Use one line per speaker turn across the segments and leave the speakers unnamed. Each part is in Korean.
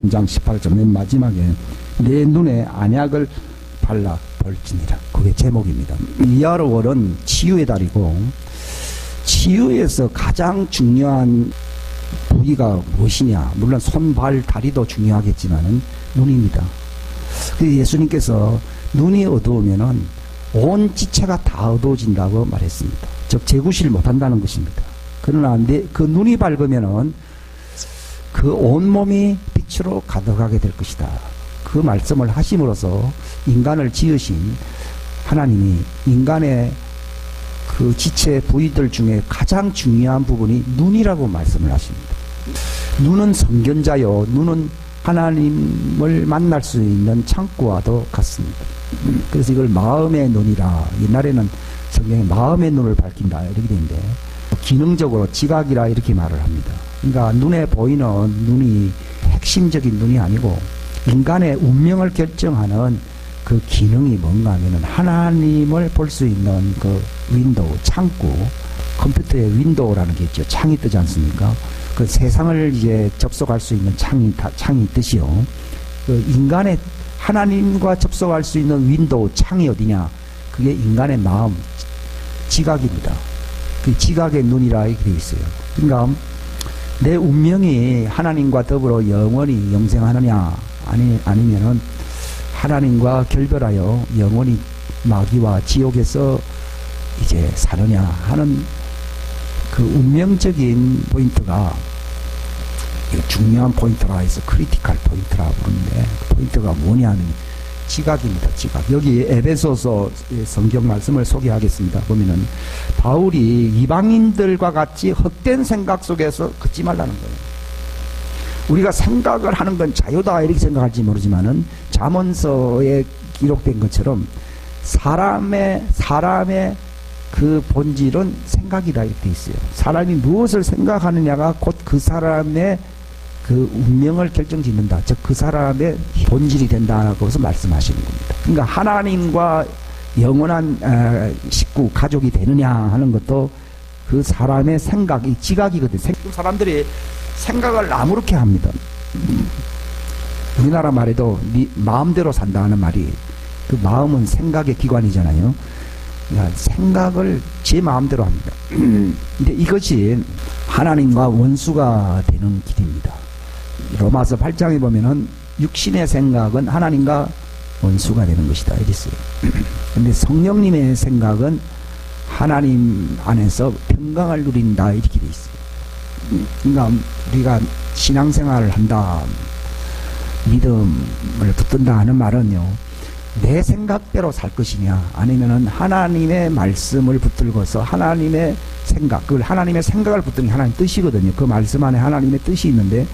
장 18절 맨 마지막에 내 눈에 안약을 발라 벌지니라. 그게 제목입니다. 이하로월은 치유의 달이고 치유에서 가장 중요한 부위가 무엇이냐? 물론 손, 발, 다리도 중요하겠지만은 눈입니다. 예수님께서 눈이 어두우면은 온 지체가 다 어두워진다고 말했습니다. 즉 재구실 못한다는 것입니다. 그러나 그 눈이 밝으면은 그 온몸이 빛으로 가득하게 될 것이다. 그 말씀을 하심으로써 인간을 지으신 하나님이 인간의 그 지체 부위들 중에 가장 중요한 부분이 눈이라고 말씀을 하십니다. 눈은 성견자요, 눈은 하나님을 만날 수 있는 창구와도 같습니다. 그래서 이걸 마음의 눈이라, 옛날에는 성경에 마음의 눈을 밝힌다 이렇게 되는데 기능적으로 지각이라 이렇게 말을 합니다. 그러니까 눈에 보이는 눈이 핵심적인 눈이 아니고 인간의 운명을 결정하는 그 기능이 뭔가 하면은 하나님을 볼 수 있는 그 윈도우, 창구, 컴퓨터에 윈도우라는 게 있죠. 창이 뜨지 않습니까? 그 세상을 이제 접속할 수 있는 창이 있듯이요. 그 인간의 하나님과 접속할 수 있는 윈도우, 창이 어디냐? 그게 인간의 마음, 지각입니다. 그 지각의 눈이라 이렇게 되어 있어요. 그러니까 내 운명이 하나님과 더불어 영원히 영생하느냐, 아니면은 하나님과 결별하여 영원히 마귀와 지옥에서 이제 사느냐 하는 그 운명적인 포인트가 중요한 포인트라 해서 크리티컬 포인트라 부르는데 그 포인트가 뭐냐 하면 지각입니다. 지각. 여기 에베소서 성경 말씀을 소개하겠습니다. 보면은 바울이 이방인들과 같이 헛된 생각 속에서 걷지 말라는 거예요. 우리가 생각을 하는 건 자유다 이렇게 생각할지 모르지만은 잠언서에 기록된 것처럼 사람의 그 본질은 생각이라 이렇게 돼 있어요. 사람이 무엇을 생각하느냐가 곧 그 사람의 그 운명을 결정짓는다. 즉 그 사람의 본질이 된다고 해서 말씀하시는 겁니다. 그러니까 하나님과 영원한 식구, 가족이 되느냐 하는 것도 그 사람의 생각이 지각이거든요. 사람들이 생각을 아무렇게 합니다. 우리나라 말에도 마음대로 산다 하는 말이 그 마음은 생각의 기관이잖아요. 그러니까 생각을 제 마음대로 합니다. 근데 이것이 하나님과 원수가 되는 길입니다. 로마서 8장에 보면은 육신의 생각은 하나님과 원수가 되는 것이다 이랬어요. 근데 성령님의 생각은 하나님 안에서 평강을 누린다 이렇게 돼 있어요. 그러니까 우리가 신앙생활을 한다, 믿음을 붙든다 하는 말은요, 내 생각대로 살 것이냐 아니면은 하나님의 말씀을 붙들고서 하나님의 생각, 그걸 하나님의 생각을 붙드는 게 하나님 뜻이거든요. 그 말씀 안에 하나님의 뜻이 있는데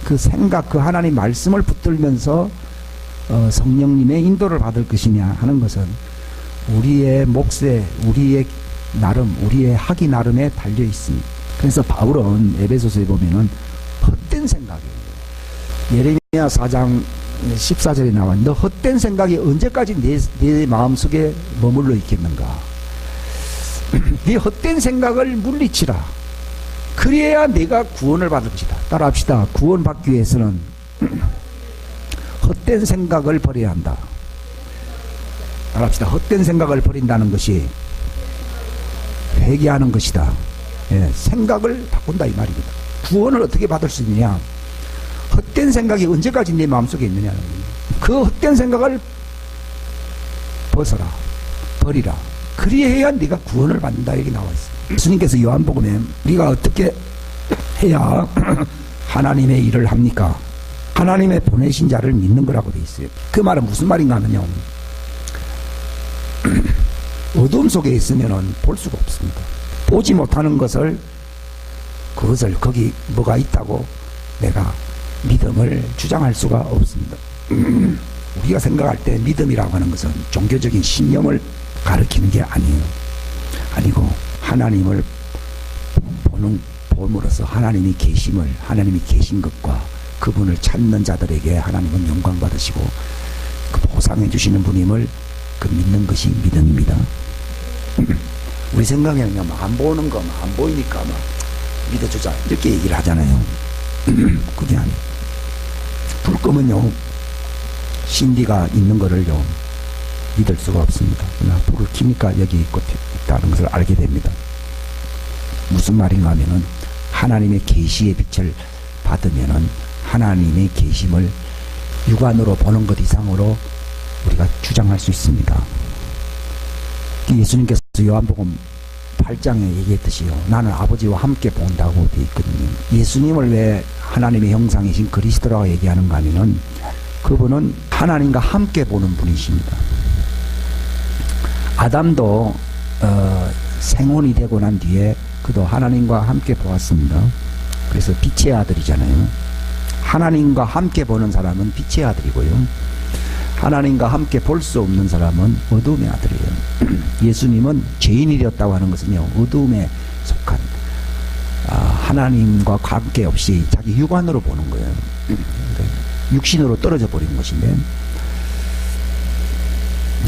그 생각, 그 하나님 말씀을 붙들면서 성령님의 인도를 받을 것이냐 하는 것은 우리의 몫에, 우리의 나름, 우리의 하기 나름에 달려 있습니다. 그래서 바울은 에베소서에 보면은 헛된 생각이에요. 예레미야 4장 14절에 나와 너 헛된 생각이 언제까지 내 마음속에 머물러 있겠는가. 네 헛된 생각을 물리치라. 그래야 내가 구원을 받을 것이다. 따라합시다. 구원받기 위해서는 헛된 생각을 버려야 한다. 따라합시다. 헛된 생각을 버린다는 것이 회개하는 것이다. 예, 생각을 바꾼다 이 말입니다. 구원을 어떻게 받을 수 있느냐? 헛된 생각이 언제까지 내 마음속에 있느냐는 거예요. 그 헛된 생각을 벗어라, 버리라. 그리해야 네가 구원을 받는다 이렇게 나와 있어요. 예수님께서 요한복음에 우리가 어떻게 해야 하나님의 일을 합니까? 하나님의 보내신 자를 믿는 거라고 돼 있어요. 그 말은 무슨 말인가 하면요, 어둠 속에 있으면은 볼 수가 없습니다. 보지 못하는 것을, 그것을 거기 뭐가 있다고 내가 믿음을 주장할 수가 없습니다. 우리가 생각할 때 믿음이라고 하는 것은 종교적인 신념을 가르치는 게 아니고 하나님을 봄으로써 하나님이 계심을, 하나님이 계신 것과 그분을 찾는 자들에게 하나님은 영광 받으시고 그 보상해 주시는 분임을 그 믿는 것이 믿음입니다. 우리 생각에는 안 보는 거, 안 보이니까 막 믿어주자 이렇게 얘기를 하잖아요. 그게 아니에요. 불 끄면요, 신디가 있는 거를요, 믿을 수가 없습니다. 그러나 불을 켜니까 여기 있다는 것을 알게 됩니다. 무슨 말인가 하면은, 하나님의 계시의 빛을 받으면은, 하나님의 계심을 육안으로 보는 것 이상으로 우리가 주장할 수 있습니다. 예수님께서 요한복음 8장에 얘기했듯이요, 나는 아버지와 함께 본다고 되어 있거든요. 예수님을 왜 하나님의 형상이신 그리스도라고 얘기하는가 하면은, 그분은 하나님과 함께 보는 분이십니다. 아담도 생혼이 되고 난 뒤에 그도 하나님과 함께 보았습니다. 그래서 빛의 아들이잖아요. 하나님과 함께 보는 사람은 빛의 아들이고요, 하나님과 함께 볼 수 없는 사람은 어둠의 아들이에요. 예수님은 죄인이 되었다고 하는 것은요, 어둠에 속한 하나님과 관계없이 자기 육안으로 보는 거예요. 육신으로 떨어져 버린 것인데,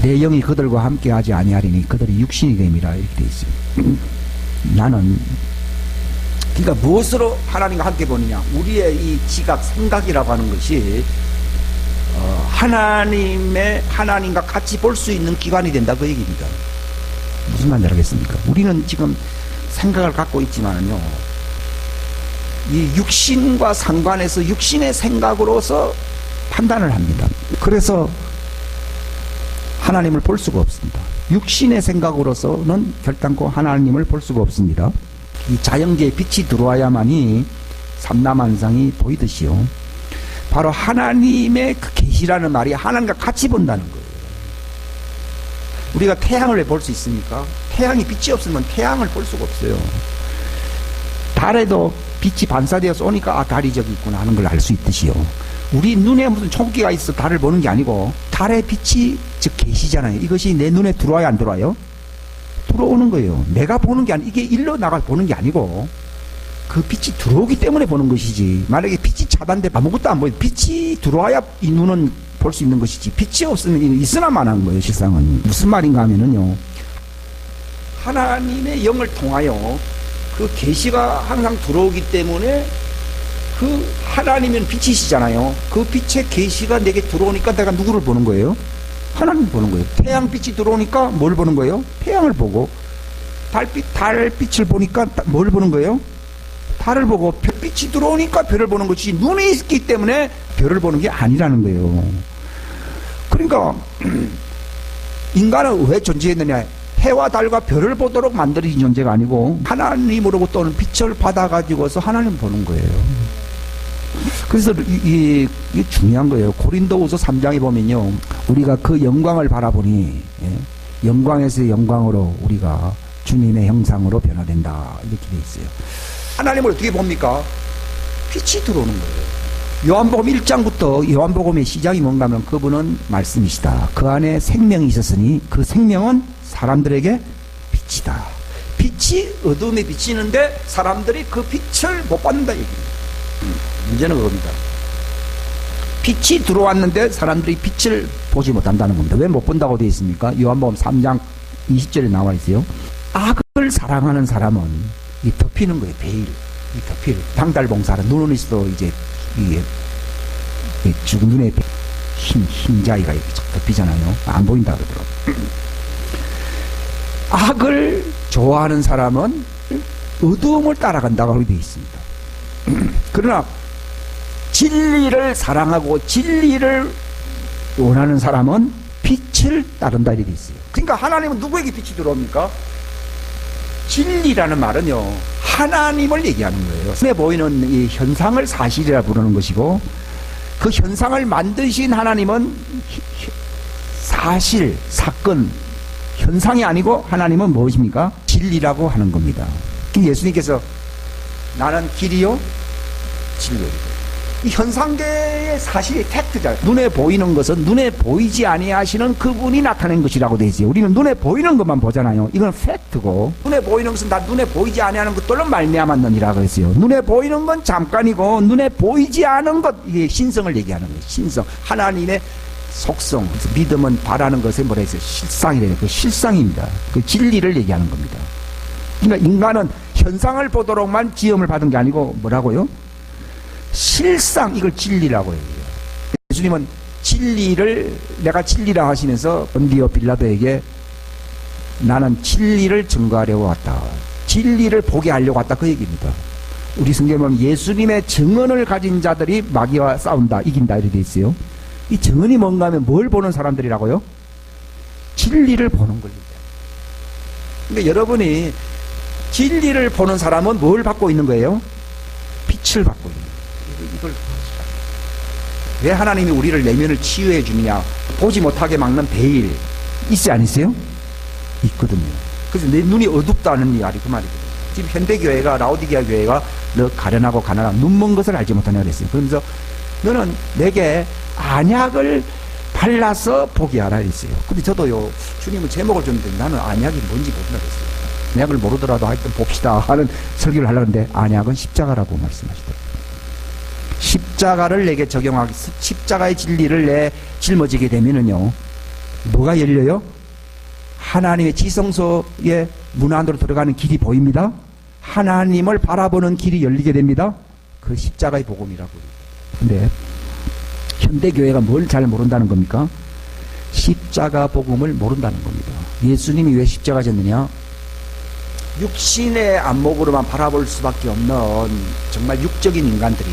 내 영이 그들과 함께 하지 아니하리니 그들이 육신이 됨이라 이렇게 되어 있어요. 나는, 그러니까 무엇으로 하나님과 함께 보느냐, 우리의 이 지각, 생각이라고 하는 것이 하나님과 같이 볼 수 있는 기관이 된다, 그 얘기입니다. 무슨 말인지 알겠습니까? 우리는 지금 생각을 갖고 있지만요, 이 육신과 상관해서 육신의 생각으로서 판단을 합니다. 그래서 하나님을 볼 수가 없습니다. 육신의 생각으로서는 결단코 하나님을 볼 수가 없습니다. 이 자연계에 빛이 들어와야만이 삼라만상이 보이듯이요, 바로 하나님의 그 계시라는 말이 하나님과 같이 본다는 거예요. 우리가 태양을 왜 볼 수 있습니까? 태양이 빛이 없으면 태양을 볼 수가 없어요. 달에도 빛이 반사되어서 오니까 달이 저기 있구나 하는 걸 알 수 있듯이요, 우리 눈에 무슨 총기가 있어 달을 보는 게 아니고, 달의 빛이 즉 계시잖아요. 이것이 내 눈에 들어와요, 안 들어와요? 들어오는 거예요. 내가 보는 게 아니고, 이게 일로 나가 보는 게 아니고, 그 빛이 들어오기 때문에 보는 것이지, 만약에 빛이 차단돼 아무것도 안 보여, 빛이 들어와야 이 눈은 볼 수 있는 것이지, 빛이 없으면 있으나만 한 거예요. 실상은 무슨 말인가 하면은요, 하나님의 영을 통하여 그 계시가 항상 들어오기 때문에, 그 하나님은 빛이시잖아요. 그 빛의 계시가 내게 들어오니까 내가 누구를 보는 거예요? 하나님을 보는 거예요. 태양빛이 들어오니까 뭘 보는 거예요? 태양을 보고, 달빛을 보니까 뭘 보는 거예요? 달을 보고, 별빛이 들어오니까 별을 보는 것이, 눈이 있기 때문에 별을 보는 게 아니라는 거예요. 그러니까 인간은 왜 존재했느냐, 해와 달과 별을 보도록 만들어진 존재가 아니고 하나님으로부터 오는 빛을 받아가지고서 하나님을 보는 거예요. 그래서 이게 중요한 거예요. 고린도후서 3장에 보면요, 우리가 그 영광을 바라보니, 영광에서의 영광으로 우리가 주님의 형상으로 변화된다, 이렇게 돼 있어요. 하나님을 어떻게 봅니까? 빛이 들어오는 거예요. 요한복음 1장부터 요한복음의 시작이 뭔가 하면, 그분은 말씀이시다, 그 안에 생명이 있었으니 그 생명은 사람들에게 빛이다. 빛이 어둠에 비치는데 사람들이 그 빛을 못 받는다 얘기입니다. 문제는 그겁니다. 빛이 들어왔는데 사람들이 빛을 보지 못한다는 겁니다. 왜 못 본다고 되어 있습니까? 요한복음 3장 20절에 나와 있어요. 악을 사랑하는 사람은 이 덮이는 거예요. 베일, 이 덮일, 당달봉사는 눈은 있어도 이제 이게 죽은 눈에 흰자위가 이렇게 덮이잖아요. 안 보인다 그러더라고요. 악을 좋아하는 사람은 어두움을 따라간다고 되어 있습니다. 그러나 진리를 사랑하고 진리를 원하는 사람은 빛을 따른다 이렇게 되어 있어요. 그러니까 하나님은 누구에게 빛이 들어옵니까? 진리라는 말은요, 하나님을 얘기하는 거예요. 눈에 보이는 이 현상을 사실이라 부르는 것이고, 그 현상을 만드신 하나님은 사실, 사건, 현상이 아니고 하나님은 무엇입니까? 진리라고 하는 겁니다. 예수님께서 나는 길이요 진리요, 이 현상계의 사실이 팩트잖아요. 눈에 보이는 것은 눈에 보이지 아니하시는 그분이 나타낸 것이라고 되어 있어요. 우리는 눈에 보이는 것만 보잖아요. 이건 팩트고, 눈에 보이는 것은 다 눈에 보이지 아니하는 것들로 말미암았느니라고 했어요. 눈에 보이는 건 잠깐이고, 눈에 보이지 않은 것, 이게 신성을 얘기하는 거예요. 신성, 하나님의 속성. 그래서 믿음은 바라는 것에 뭐라 했어요? 실상이래요. 그 실상입니다. 그 진리를 얘기하는 겁니다. 그러니까 인간은 현상을 보도록만 지음을 받은 게 아니고 뭐라고요? 실상, 이걸 진리라고 해요. 예수님은 진리를 내가 진리라 하시면서 본디오 빌라도에게 나는 진리를 증거하려고 왔다. 진리를 보게 하려고 왔다. 그 얘기입니다. 우리 성경에 보면 예수님의 증언을 가진 자들이 마귀와 싸운다, 이긴다 이렇게 돼 있어요. 이 증언이 뭔가 하면 뭘 보는 사람들이라고요? 진리를 보는 겁니다. 근데 여러분이 진리를 보는 사람은 뭘 받고 있는 거예요? 빛을 받고 있는 거예요. 이걸 왜 하나님이 우리를 내면을 치유해 주느냐? 보지 못하게 막는 베일 있어요, 안 있어요? 있거든요. 그래서 내 눈이 어둡다는 말이 그 말이거든요. 지금 현대교회가, 라오디게아 교회가 너 가련하고 가난하고 눈먼 것을 알지 못하냐 그랬어요. 그러면서 너는 내게 안약을 발라서 보게 하라 했어요. 근데 저도요, 주님은 제목을 줬는데 나는 안약이 뭔지 모른다 그랬어요. 안약을 모르더라도 하여튼 봅시다 하는 설교를 하려는데 안약은 십자가라고 말씀하시더라고요. 십자가를 내게 적용하기, 십자가의 진리를 내 짊어지게 되면은요, 뭐가 열려요? 하나님의 지성소의 문 안으로 들어가는 길이 보입니다. 하나님을 바라보는 길이 열리게 됩니다. 그 십자가의 복음이라고. 근데 현대교회가 뭘 잘 모른다는 겁니까? 십자가 복음을 모른다는 겁니다. 예수님이 왜 십자가 졌느냐? 육신의 안목으로만 바라볼 수밖에 없는 정말 육적인 인간들이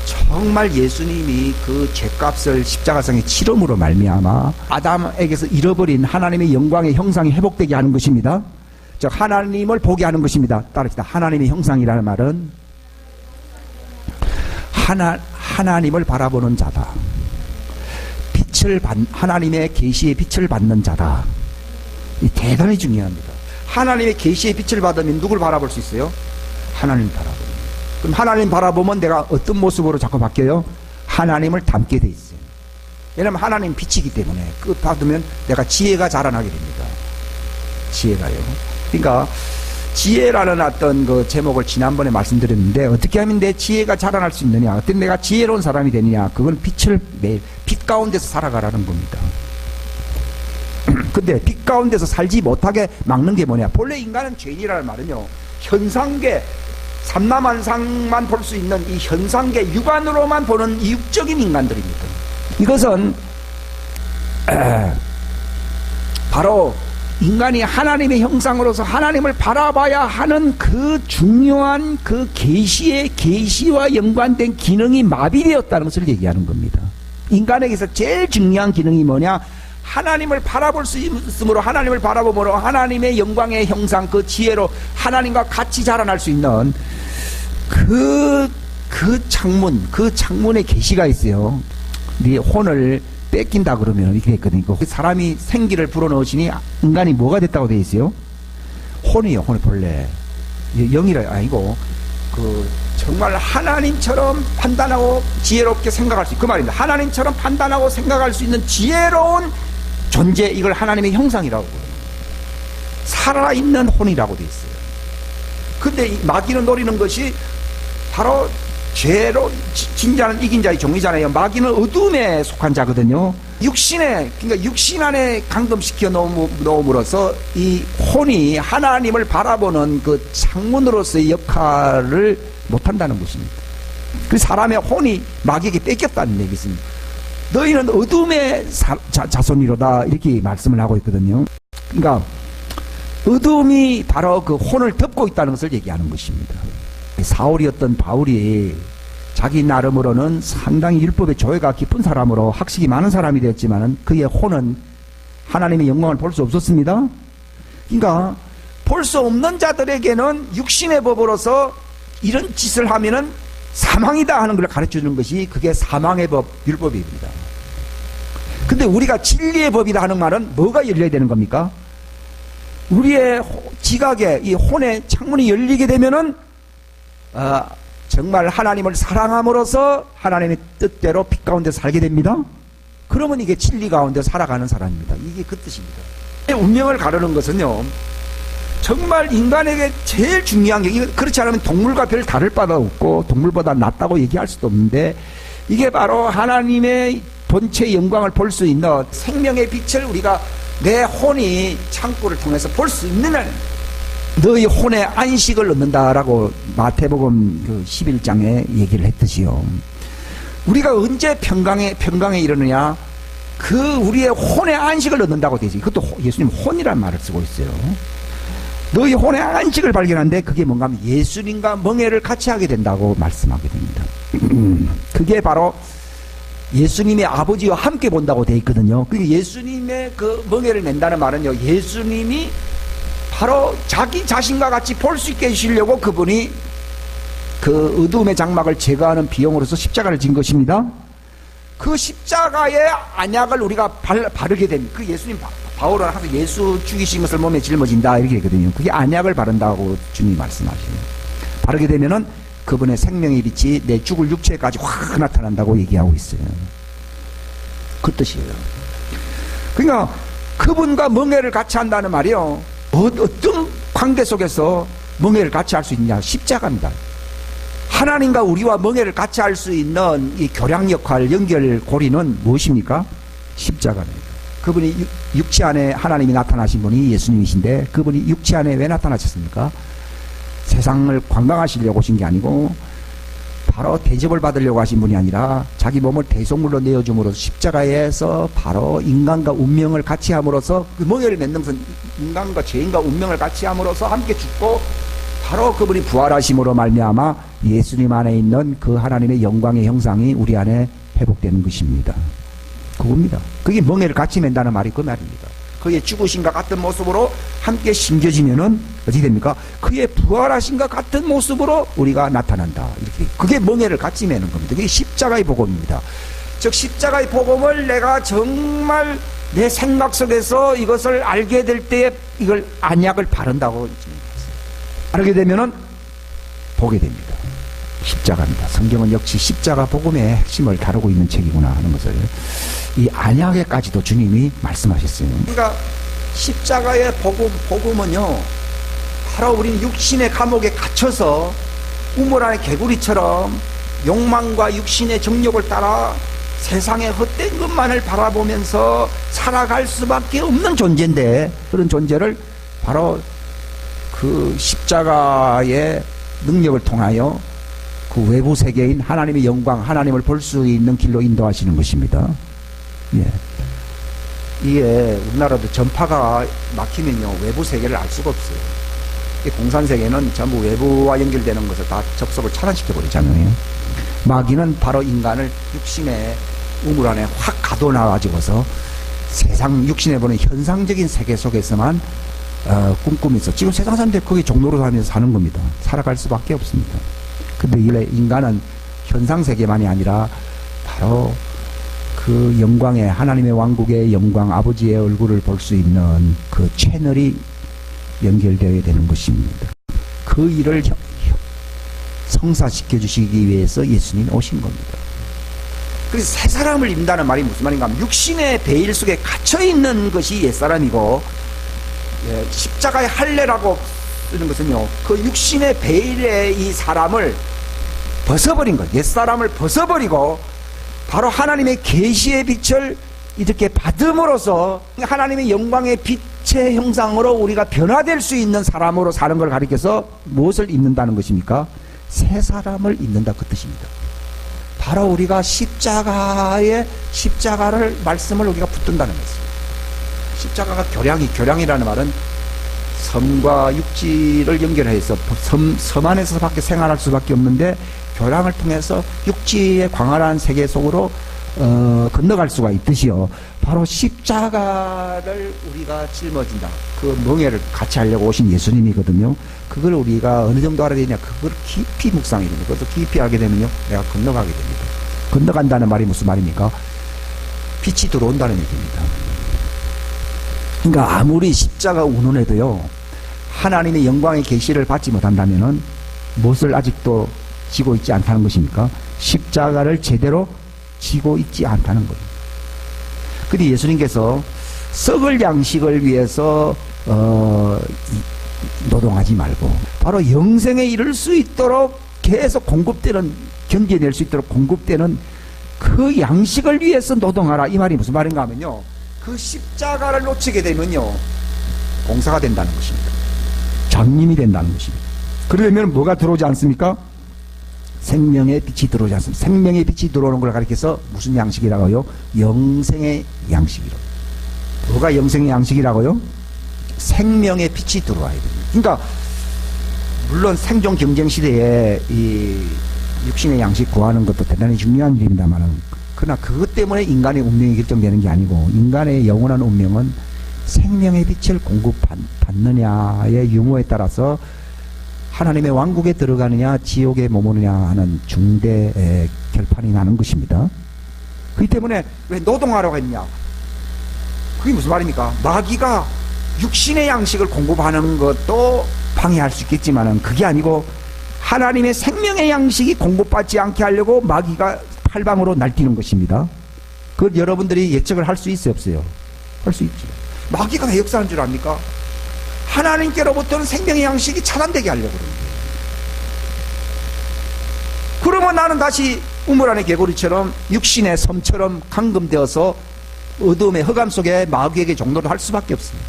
정말 예수님이 그 죄값을 십자가상에 치름으로 말미암아 아담에게서 잃어버린 하나님의 영광의 형상이 회복되게 하는 것입니다. 즉 하나님을 보게 하는 것입니다. 따릅시다. 하나님의 형상이라는 말은 하나님을 바라보는 자다. 하나님의 계시의 빛을 받는 자다. 이 대단히 중요합니다. 하나님의 계시의 빛을 받으면 누굴 바라볼 수 있어요? 하나님을 바라보는. 그럼 하나님 바라보면 내가 어떤 모습으로 자꾸 바뀌어요? 하나님을 닮게 돼 있어요. 왜냐하면 하나님 빛이기 때문에 그 받으면 내가 지혜가 자라나게 됩니다. 지혜가요. 그러니까 지혜라는 어떤 그 제목을 지난번에 말씀드렸는데 어떻게 하면 내 지혜가 자라날 수 있느냐? 어떻게 내가 지혜로운 사람이 되느냐? 그건 빛을 매일 빛 가운데서 살아가라는 겁니다. 근데 빛 가운데서 살지 못하게 막는 게 뭐냐? 본래 인간은 죄인이라는 말은요, 현상계 삼라만상만 볼 수 있는 이 현상계 육안으로만 보는 이 육적인 인간들입니다. 이것은 바로 인간이 하나님의 형상으로서 하나님을 바라봐야 하는 그 중요한 그 계시와 연관된 기능이 마비되었다는 것을 얘기하는 겁니다. 인간에게서 제일 중요한 기능이 뭐냐? 하나님을 바라볼 수 있으므로, 하나님을 바라보므로 하나님의 영광의 형상, 그 지혜로 하나님과 같이 자라날 수 있는 그 창문의 계시가 있어요. 네 혼을 뺏긴다 그러면 이렇게 했거든요. 그 사람이 생기를 불어넣으시니 인간이 뭐가 됐다고 되어 있어요? 혼이요. 혼이 본래 영이라 아니고 정말 하나님처럼 판단하고 지혜롭게 생각할 수 있는 그 말입니다. 하나님처럼 판단하고 생각할 수 있는 지혜로운 존재, 이걸 하나님의 형상이라고 그래요. 살아있는 혼이라고 되어 있어요. 근데 이 마귀는 노리는 것이 바로 죄로 진 자는 이긴 자의 종이잖아요. 마귀는 어둠에 속한 자거든요. 그러니까 육신 안에 감금시켜 놓음으로써 이 혼이 하나님을 바라보는 그 창문으로서의 역할을 못한다는 것입니다. 그 사람의 혼이 마귀에게 뺏겼다는 얘기입니다. 너희는 어둠의 자손이로다, 이렇게 말씀을 하고 있거든요. 그러니까 어둠이 바로 그 혼을 덮고 있다는 것을 얘기하는 것입니다. 사울이었던 바울이 자기 나름으로는 상당히 율법의 조예가 깊은 사람으로 학식이 많은 사람이 되었지만 그의 혼은 하나님의 영광을 볼 수 없었습니다. 그러니까 볼 수 없는 자들에게는 육신의 법으로서 이런 짓을 하면은 사망이다 하는 걸 가르쳐주는 것이 그게 사망의 법, 율법입니다. 근데 우리가 진리의 법이다 하는 말은 뭐가 열려야 되는 겁니까? 우리의 지각에 이 혼의 창문이 열리게 되면은 정말 하나님을 사랑함으로써 하나님의 뜻대로 빛 가운데 살게 됩니다. 그러면 이게 진리 가운데 살아가는 사람입니다. 이게 그 뜻입니다. 운명을 가르는 것은요, 정말 인간에게 제일 중요한 게, 그렇지 않으면 동물과 별 다를 바가 없고 동물보다 낫다고 얘기할 수도 없는데, 이게 바로 하나님의 본체의 영광을 볼 수 있는 생명의 빛을 우리가 내 혼이 창고를 통해서 볼 수 있는 한 너희 혼에 안식을 얻는다라고 마태복음 그 11장에 얘기를 했듯이요. 우리가 언제 평강에 이르느냐? 그 우리의 혼의 안식을 얻는다고 되지. 그것도 예수님 혼이라는 말을 쓰고 있어요. 너희 혼의 안식을 발견하는데 그게 뭔가 하면 예수님과 멍에를 같이 하게 된다고 말씀하게 됩니다. 그게 바로 예수님의 아버지와 함께 본다고 되어 있거든요. 그러니까 예수님의 그 멍에를 낸다는 말은요, 예수님이 바로 자기 자신과 같이 볼 수 있게 해주시려고 그분이 그 어두움의 장막을 제거하는 비용으로서 십자가를 진 것입니다. 그 십자가의 안약을 우리가 바르게 된, 그 예수님, 바울은 항상 예수 죽이신 것을 몸에 짊어진다 이렇게 했거든요. 그게 안약을 바른다고 주님이 말씀하시네요. 바르게 되면은 그분의 생명의 빛이 내 죽을 육체까지 확 나타난다고 얘기하고 있어요. 그 뜻이에요. 그러니까 그분과 멍에를 같이 한다는 말이요, 어떤 관계 속에서 멍에를 같이 할 수 있냐? 십자가입니다. 하나님과 우리와 멍에를 같이 할 수 있는 이 교량 역할, 연결 고리는 무엇입니까? 십자가입니다. 그분이 육체 안에 하나님이 나타나신 분이 예수님이신데, 그분이 육체 안에 왜 나타나셨습니까? 세상을 관광하시려고 오신 게 아니고 바로 대접을 받으려고 하신 분이 아니라 자기 몸을 대속물로 내어줌으로써 십자가에서 바로 인간과 운명을 같이 함으로써, 그 멍에를 맺는 것은 인간과 죄인과 운명을 같이 함으로써 함께 죽고, 바로 그분이 부활하심으로 말미암아 예수님 안에 있는 그 하나님의 영광의 형상이 우리 안에 회복되는 것입니다. 그겁니다. 그게 멍에를 같이 맨다는 말이 그 말입니다. 그의 죽으신과 같은 모습으로 함께 심겨지면은 어떻게 됩니까? 그의 부활하신과 같은 모습으로 우리가 나타난다. 이렇게. 그게 멍에를 같이 매는 겁니다. 그게 십자가의 복음입니다. 즉 십자가의 복음을 내가 정말 내 생각 속에서 이것을 알게 될 때에 이걸 안약을 바른다고 알게 되면은 보게 됩니다. 십자가입니다. 성경은 역시 십자가 복음의 핵심을 다루고 있는 책이구나 하는 것을 이 안약에까지도 주님이 말씀하셨어요. 그러니까 십자가의 복음은요, 바로 우리는 육신의 감옥에 갇혀서 우물 안의 개구리처럼 욕망과 육신의 정욕을 따라 세상의 헛된 것만을 바라보면서 살아갈 수밖에 없는 존재인데, 그런 존재를 바로 그 십자가의 능력을 통하여 그 외부 세계인 하나님의 영광, 하나님을 볼 수 있는 길로 인도하시는 것입니다. 예. 이게 우리나라도 전파가 막히면요, 외부 세계를 알 수가 없어요. 공산 세계는 전부 외부와 연결되는 것을 다 접속을 차단시켜 버리잖아요. 마귀는 바로 인간을 육신의 우물 안에 확 가둬놔가지고서 세상 육신에 보는 현상적인 세계 속에서만 꿈꾸면서, 지금 세상 사람들이 거기 종로로 다니면서 사는 겁니다. 살아갈 수밖에 없습니다. 근데 인간은 현상세계만이 아니라 바로 그 영광의, 하나님의 왕국의 영광, 아버지의 얼굴을 볼 수 있는 그 채널이 연결되어야 되는 것입니다. 그 일을 성사시켜 주시기 위해서 예수님이 오신 겁니다. 그래서 새 사람을 입는다는 말이 무슨 말인가 하면, 육신의 베일 속에 갇혀있는 것이 옛사람이고, 십자가의 할례라고 쓰는 것은요, 그 육신의 베일의 이 사람을 벗어버린 것, 옛사람을 벗어버리고 바로 하나님의 계시의 빛을 이렇게 받음으로써 하나님의 영광의 빛의 형상으로 우리가 변화될 수 있는 사람으로 사는 걸 가리켜서 무엇을 입는다는 것입니까? 새 사람을 입는다, 그 뜻입니다. 바로 우리가 십자가를 말씀을 우리가 붙든다는 것입니다. 십자가가 교량이라는 말은 섬과 육지를 연결해서 섬 안에서밖에 생활할 수밖에 없는데, 교량을 통해서 육지의 광활한 세계 속으로 건너갈 수가 있듯이요, 바로 십자가를 우리가 짊어진다, 그 멍에를 같이 하려고 오신 예수님이거든요. 그걸 우리가 어느 정도 알아야 되냐, 그걸 깊이 묵상해야 됩니다. 그것도 깊이 알게 되면요, 내가 건너가게 됩니다. 건너간다는 말이 무슨 말입니까? 빛이 들어온다는 얘기입니다. 그러니까 아무리 십자가 운운해도요, 하나님의 영광의 계시를 받지 못한다면은 무엇을 아직도 지고 있지 않다는 것입니까? 십자가를 제대로 지고 있지 않다는 거예요. 근데 예수님께서 썩을 양식을 위해서 노동하지 말고 바로 영생에 이를 수 있도록 계속 공급되는, 견뎌낼 수 있도록 공급되는 그 양식을 위해서 노동하라, 이 말이 무슨 말인가 하면요, 그 십자가를 놓치게 되면요, 공사가 된다는 것입니다. 잡림이 된다는 것입니다. 그러려면 뭐가 들어오지 않습니까? 생명의 빛이 들어오지 않습니다. 생명의 빛이 들어오는 걸 가리켜서 무슨 양식이라고요? 영생의 양식이라고. 뭐가 영생의 양식이라고요? 생명의 빛이 들어와야 됩니다. 그러니까 물론 생존 경쟁 시대에 이 육신의 양식 구하는 것도 대단히 중요한 일입니다만, 그러나 그것 때문에 인간의 운명이 결정되는 게 아니고, 인간의 영원한 운명은 생명의 빛을 공급받느냐의 유무에 따라서 하나님의 왕국에 들어가느냐 지옥에 머무느냐 하는 중대 결판이 나는 것입니다. 그렇기 때문에 왜 노동하라고 했냐? 그게 무슨 말입니까? 마귀가 육신의 양식을 공급하는 것도 방해할 수 있겠지만은 그게 아니고 하나님의 생명의 양식이 공급받지 않게 하려고 마귀가 팔방으로 날뛰는 것입니다. 그걸 여러분들이 예측을 할 수 있어요, 없어요? 할 수 있죠. 마귀가 왜 역사하는 줄 압니까? 하나님께로부터는 생명의 양식이 차단되게 하려고 그러는 거예요. 그러면 나는 다시 우물 안의 개구리처럼 육신의 섬처럼 감금되어서 어둠의 흑암 속에 마귀에게 종노를 할 수밖에 없습니다.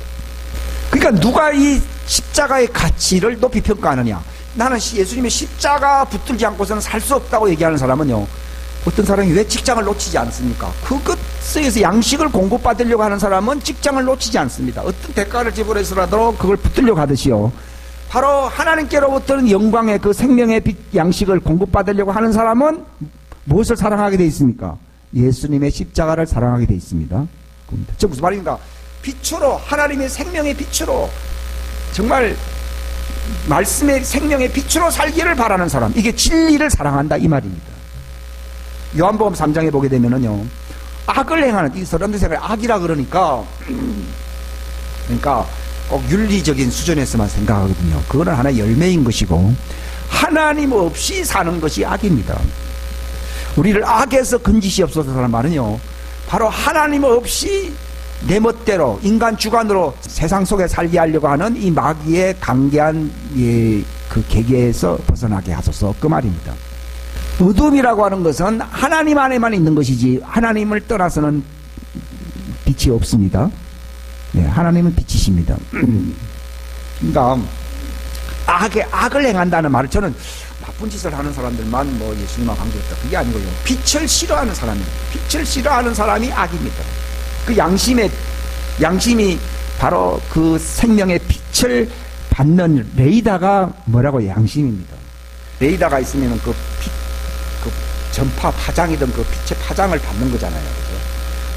그러니까 누가 이 십자가의 가치를 높이 평가하느냐? 나는 예수님의 십자가 붙들지 않고서는 살 수 없다고 얘기하는 사람은요, 어떤 사람이 왜 직장을 놓치지 않습니까? 그것에서 양식을 공급받으려고 하는 사람은 직장을 놓치지 않습니다. 어떤 대가를 지불해서라도 그걸 붙들려고 하듯이요, 바로 하나님께로부터는 영광의 그 생명의 빛 양식을 공급받으려고 하는 사람은 무엇을 사랑하게 되어 있습니까? 예수님의 십자가를 사랑하게 되어 있습니다. 저 무슨 말입니까? 빛으로, 하나님의 생명의 빛으로, 정말 말씀의 생명의 빛으로 살기를 바라는 사람, 이게 진리를 사랑한다 이 말입니다. 요한복음 3장에 보게 되면은요, 악을 행하는, 이 사람들 생각에 악이라 그러니까 꼭 윤리적인 수준에서만 생각하거든요. 그거는 하나의 열매인 것이고, 하나님 없이 사는 것이 악입니다. 우리를 악에서 건지시옵소서 하는 말은요, 바로 하나님 없이 내 멋대로 인간 주관으로 세상 속에 살게 하려고 하는 이 마귀의 강개한 그 계계에서 벗어나게 하소서, 그 말입니다. 어둠이라고 하는 것은 하나님 안에만 있는 것이지 하나님을 떠나서는 빛이 없습니다. 네, 하나님은 빛이십니다. 그러니까 악을 행한다는 말을, 저는 나쁜 짓을 하는 사람들만 뭐 예수님과 관계없다, 그게 아니고요, 빛을 싫어하는 사람입니다. 빛을 싫어하는 사람이 악입니다. 그 양심이 바로 그 생명의 빛을 받는 레이더가 뭐라고? 양심입니다. 레이더가 있으면 그 전파 파장이든 그 빛의 파장을 받는 거잖아요. 그죠?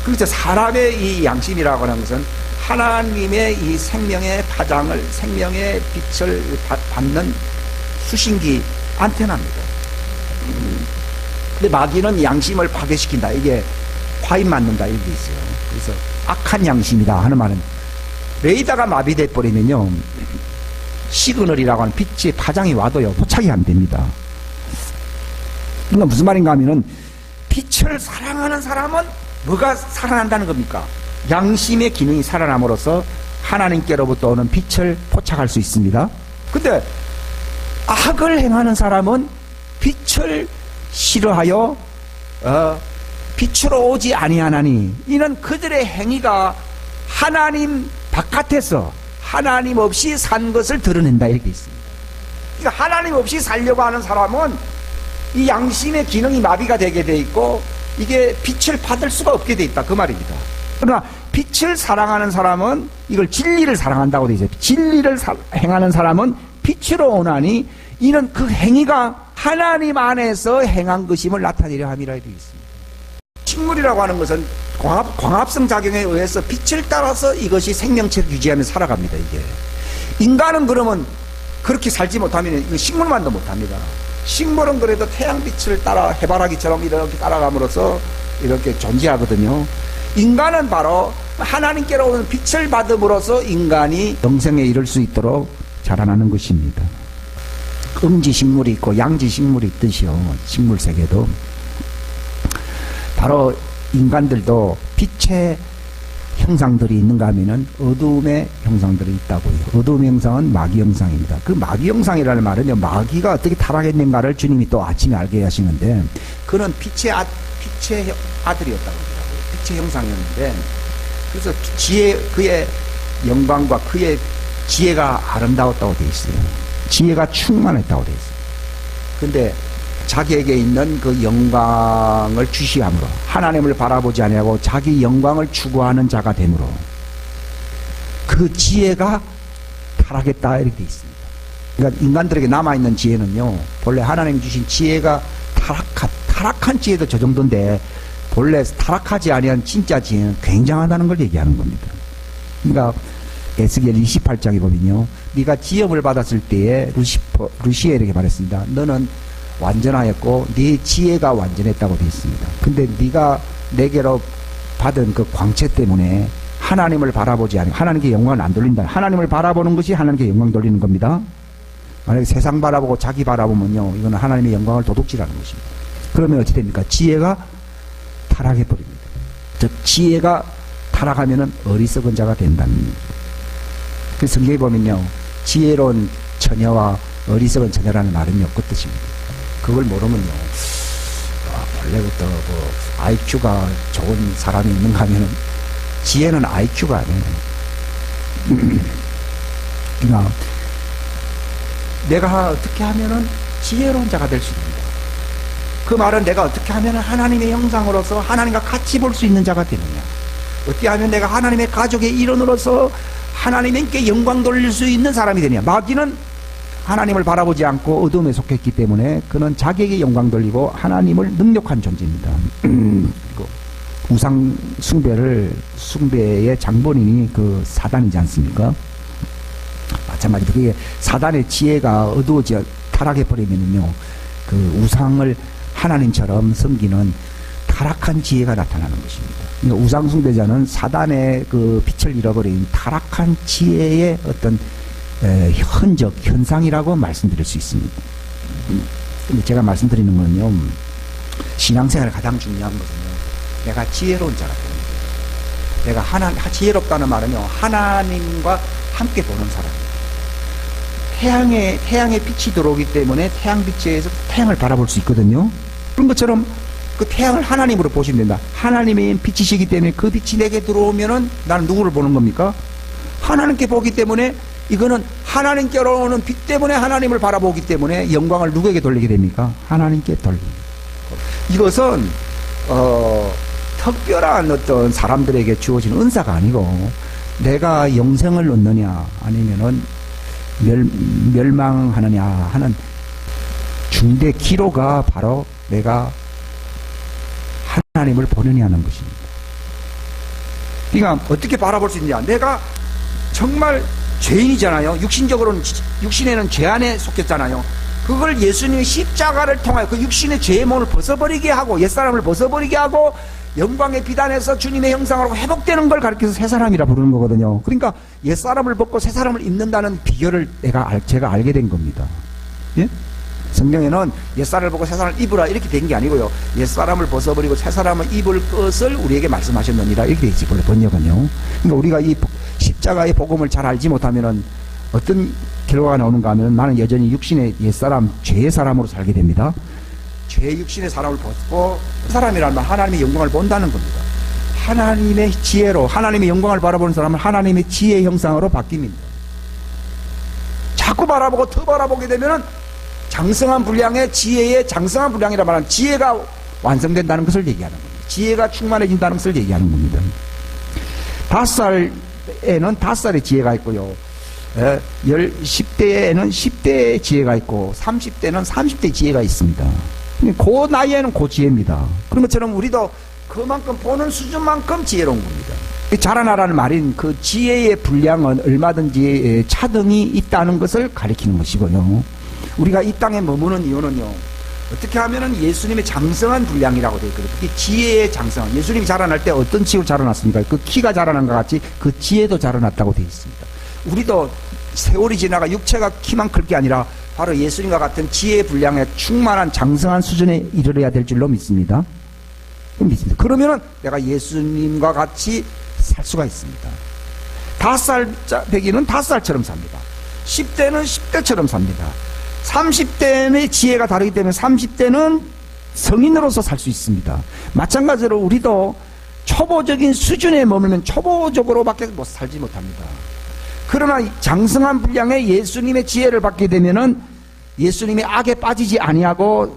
그래서 사람의 이 양심이라고 하는 것은 하나님의 이 생명의 파장을, 생명의 빛을 받는 수신기 안테나입니다. 근데 마귀는 양심을 파괴시킨다, 이게 화인 맞는다 이게 있어요. 그래서 악한 양심이다 하는 말은, 레이더가 마비돼 버리면요, 시그널이라고 하는 빛의 파장이 와도요 포착이 안 됩니다. 그러니까 무슨 말인가 하면은, 빛을 사랑하는 사람은 뭐가 살아난다는 겁니까? 양심의 기능이 살아남으로써 하나님께로부터 오는 빛을 포착할 수 있습니다. 근데 악을 행하는 사람은 빛을 싫어하여 빛으로 오지 아니하나니, 이는 그들의 행위가 하나님 바깥에서 하나님 없이 산 것을 드러낸다 이렇게 있습니다. 그러니까 하나님 없이 살려고 하는 사람은 이 양심의 기능이 마비가 되게 돼 있고, 이게 빛을 받을 수가 없게 돼 있다 그 말입니다. 그러나 빛을 사랑하는 사람은 이걸 진리를 사랑한다고 돼 있어요. 진리를 행하는 사람은 빛으로 오나니 이는 그 행위가 하나님 안에서 행한 것임을 나타내려 함이라 되어 있습니다. 식물이라고 하는 것은 광합성 작용에 의해서 빛을 따라서 이것이 생명체를 유지하며 살아갑니다. 이게 인간은 그러면 그렇게 살지 못하면 이거 식물만도 못합니다. 식물은 그래도 태양빛을 따라 해바라기처럼 이렇게 따라감으로써 이렇게 존재하거든요. 인간은 바로 하나님께로 오는 빛을 받음으로써 인간이 영생에 이를 수 있도록 자라나는 것입니다. 음지식물이 있고 양지식물이 있듯이요, 식물세계도 바로 인간들도 빛의 형상들이 있는가 하면은 어둠의 형상들이 있다고요. 어둠의 형상은 마귀 형상입니다. 그 마귀 형상이라는 말은요, 마귀가 어떻게 타락했는가를 주님이 또 아침에 알게 하시는데, 그는 빛의 아들이었다고 하더라고요. 빛의 형상이었는데, 그래서 그의 영광과 그의 지혜가 아름다웠다고 되어 있어요. 지혜가 충만했다고 되어 있어요. 근데 자기에게 있는 그 영광을 주시함으로 하나님을 바라보지 아니하고 자기 영광을 추구하는 자가 되므로 그 지혜가 타락했다 이렇게 되어 있습니다. 그러니까 인간들에게 남아있는 지혜는요, 본래 하나님 주신 지혜가 타락한 지혜도 저 정도인데 본래 타락하지 아니한 진짜 지혜는 굉장하다는 걸 얘기하는 겁니다. 그러니까 에스겔 28장에 보면요, 네가 지음을 받았을 때에 루시엘에게 말했습니다. 너는 완전하였고 네 지혜가 완전했다고 되어 있습니다. 근데 네가 내게로 받은 그 광채 때문에 하나님을 바라보지 않고 하나님께 영광을 안 돌린다. 하나님을 바라보는 것이 하나님께 영광 돌리는 겁니다. 만약에 세상 바라보고 자기 바라보면요, 이거는 하나님의 영광을 도둑질하는 것입니다. 그러면 어찌 됩니까? 지혜가 타락해 버립니다. 즉 지혜가 타락하면은 어리석은 자가 된다는 겁니다. 그 성경에 보면요, 지혜로운 처녀와 어리석은 처녀라는 말은요, 그 뜻입니다. 그걸 모르면요, 원래부터 IQ가 좋은 사람이 있는가 하면은 지혜는 IQ가 아니에요. 그러니까 내가 어떻게 하면은 지혜로운 자가 될 수 있는가? 그 말은 내가 어떻게 하면은 하나님의 형상으로서 하나님과 같이 볼 수 있는 자가 되느냐? 어떻게 하면 내가 하나님의 가족의 일원으로서 하나님께 영광 돌릴 수 있는 사람이 되느냐? 마귀는 하나님을 바라보지 않고 어둠에 속했기 때문에 그는 자기에게 영광 돌리고 하나님을 능력한 존재입니다. 그리고 우상 숭배의 장본인이 그 사단이지 않습니까? 마찬가지로 그게 사단의 지혜가 어두워져 타락해 버리면요, 그 우상을 하나님처럼 섬기는 타락한 지혜가 나타나는 것입니다. 그러니까 우상 숭배자는 사단의 그 빛을 잃어버린 타락한 지혜의 어떤 흔적, 현상이라고 말씀드릴 수 있습니다. 근데 제가 말씀드리는 건요, 신앙생활에 가장 중요한 것은요, 내가 지혜로운 자가 되는 거예요. 내가 지혜롭다는 말은요, 하나님과 함께 보는 사람이에요. 태양의 빛이 들어오기 때문에 태양빛에서 태양을 바라볼 수 있거든요. 그런 것처럼 그 태양을 하나님으로 보시면 된다. 하나님의 빛이시기 때문에 그 빛이 내게 들어오면은 나는 누구를 보는 겁니까? 하나님께 보기 때문에, 이거는 하나님께로 오는 빛 때문에 하나님을 바라보기 때문에 영광을 누구에게 돌리게 됩니까? 하나님께 돌립니다. 이것은 특별한 어떤 사람들에게 주어진 은사가 아니고 내가 영생을 얻느냐 아니면은 멸망하느냐 하는 중대 기로가 바로 내가 하나님을 보느냐는 것입니다. 그러니까 어떻게 바라볼 수 있느냐? 내가 정말 죄인이잖아요. 육신에는 죄 안에 속했잖아요. 그걸 예수님의 십자가를 통하여 그 육신의 죄의 몸을 벗어버리게 하고 옛사람을 벗어버리게 하고 영광의 빛 안에서 주님의 형상으로 회복되는 걸 가르쳐서 새 사람이라 부르는 거거든요. 그러니까 옛사람을 벗고 새 사람을 입는다는 비결을 제가 알게 된 겁니다. 예? 성경에는 옛사람을 벗고 새 사람을 입으라 이렇게 된 게 아니고요, 옛사람을 벗어버리고 새 사람을 입을 것을 우리에게 말씀하셨느니라 이렇게 돼 있지, 원래 번역은요. 그러니까 우리가 이 십자가의 복음을 잘 알지 못하면은 어떤 결과가 나오는가 하면 나는 여전히 육신의 옛사람, 죄의 사람으로 살게 됩니다. 죄의 육신의 사람을 벗고 사람이라는 말, 하나님의 영광을 본다는 겁니다. 하나님의 지혜로 하나님의 영광을 바라보는 사람은 하나님의 지혜의 형상으로 바뀝니다. 자꾸 바라보고 더 바라보게 되면은 장성한 분량의 지혜의 장성한 분량이라 말하는 지혜가 완성된다는 것을 얘기하는 겁니다. 지혜가 충만해진다는 것을 얘기하는 겁니다. 5살에는 5살의 지혜가 있고요, 10대에는 10대의 지혜가 있고 30대는 30대의 지혜가 있습니다. 그 나이에는 그 지혜입니다. 그런 것처럼 우리도 그만큼 보는 수준만큼 지혜로운 겁니다. 자라나라는 말인 그 지혜의 분량은 얼마든지 차등이 있다는 것을 가리키는 것이고요, 우리가 이 땅에 머무는 이유는요, 어떻게 하면은 예수님의 장성한 분량이라고 되어 있거든요. 그게 지혜의 장성. 예수님이 자라날 때 어떤 지혜로 자라났습니까? 그 키가 자라난 것 같이 그 지혜도 자라났다고 되어 있습니다. 우리도 세월이 지나가 육체가 키만 클 게 아니라 바로 예수님과 같은 지혜의 분량에 충만한 장성한 수준에 이르러야 될 줄로 믿습니다. 그러면은 내가 예수님과 같이 살 수가 있습니다. 5살 배기는 5살처럼 삽니다. 10대는 10대처럼 삽니다. 30대의 지혜가 다르기 때문에 30대는 성인으로서 살 수 있습니다. 마찬가지로 우리도 초보적인 수준에 머물면 초보적으로밖에 살지 못합니다. 그러나 장성한 분량의 예수님의 지혜를 받게 되면은 예수님의 악에 빠지지 아니하고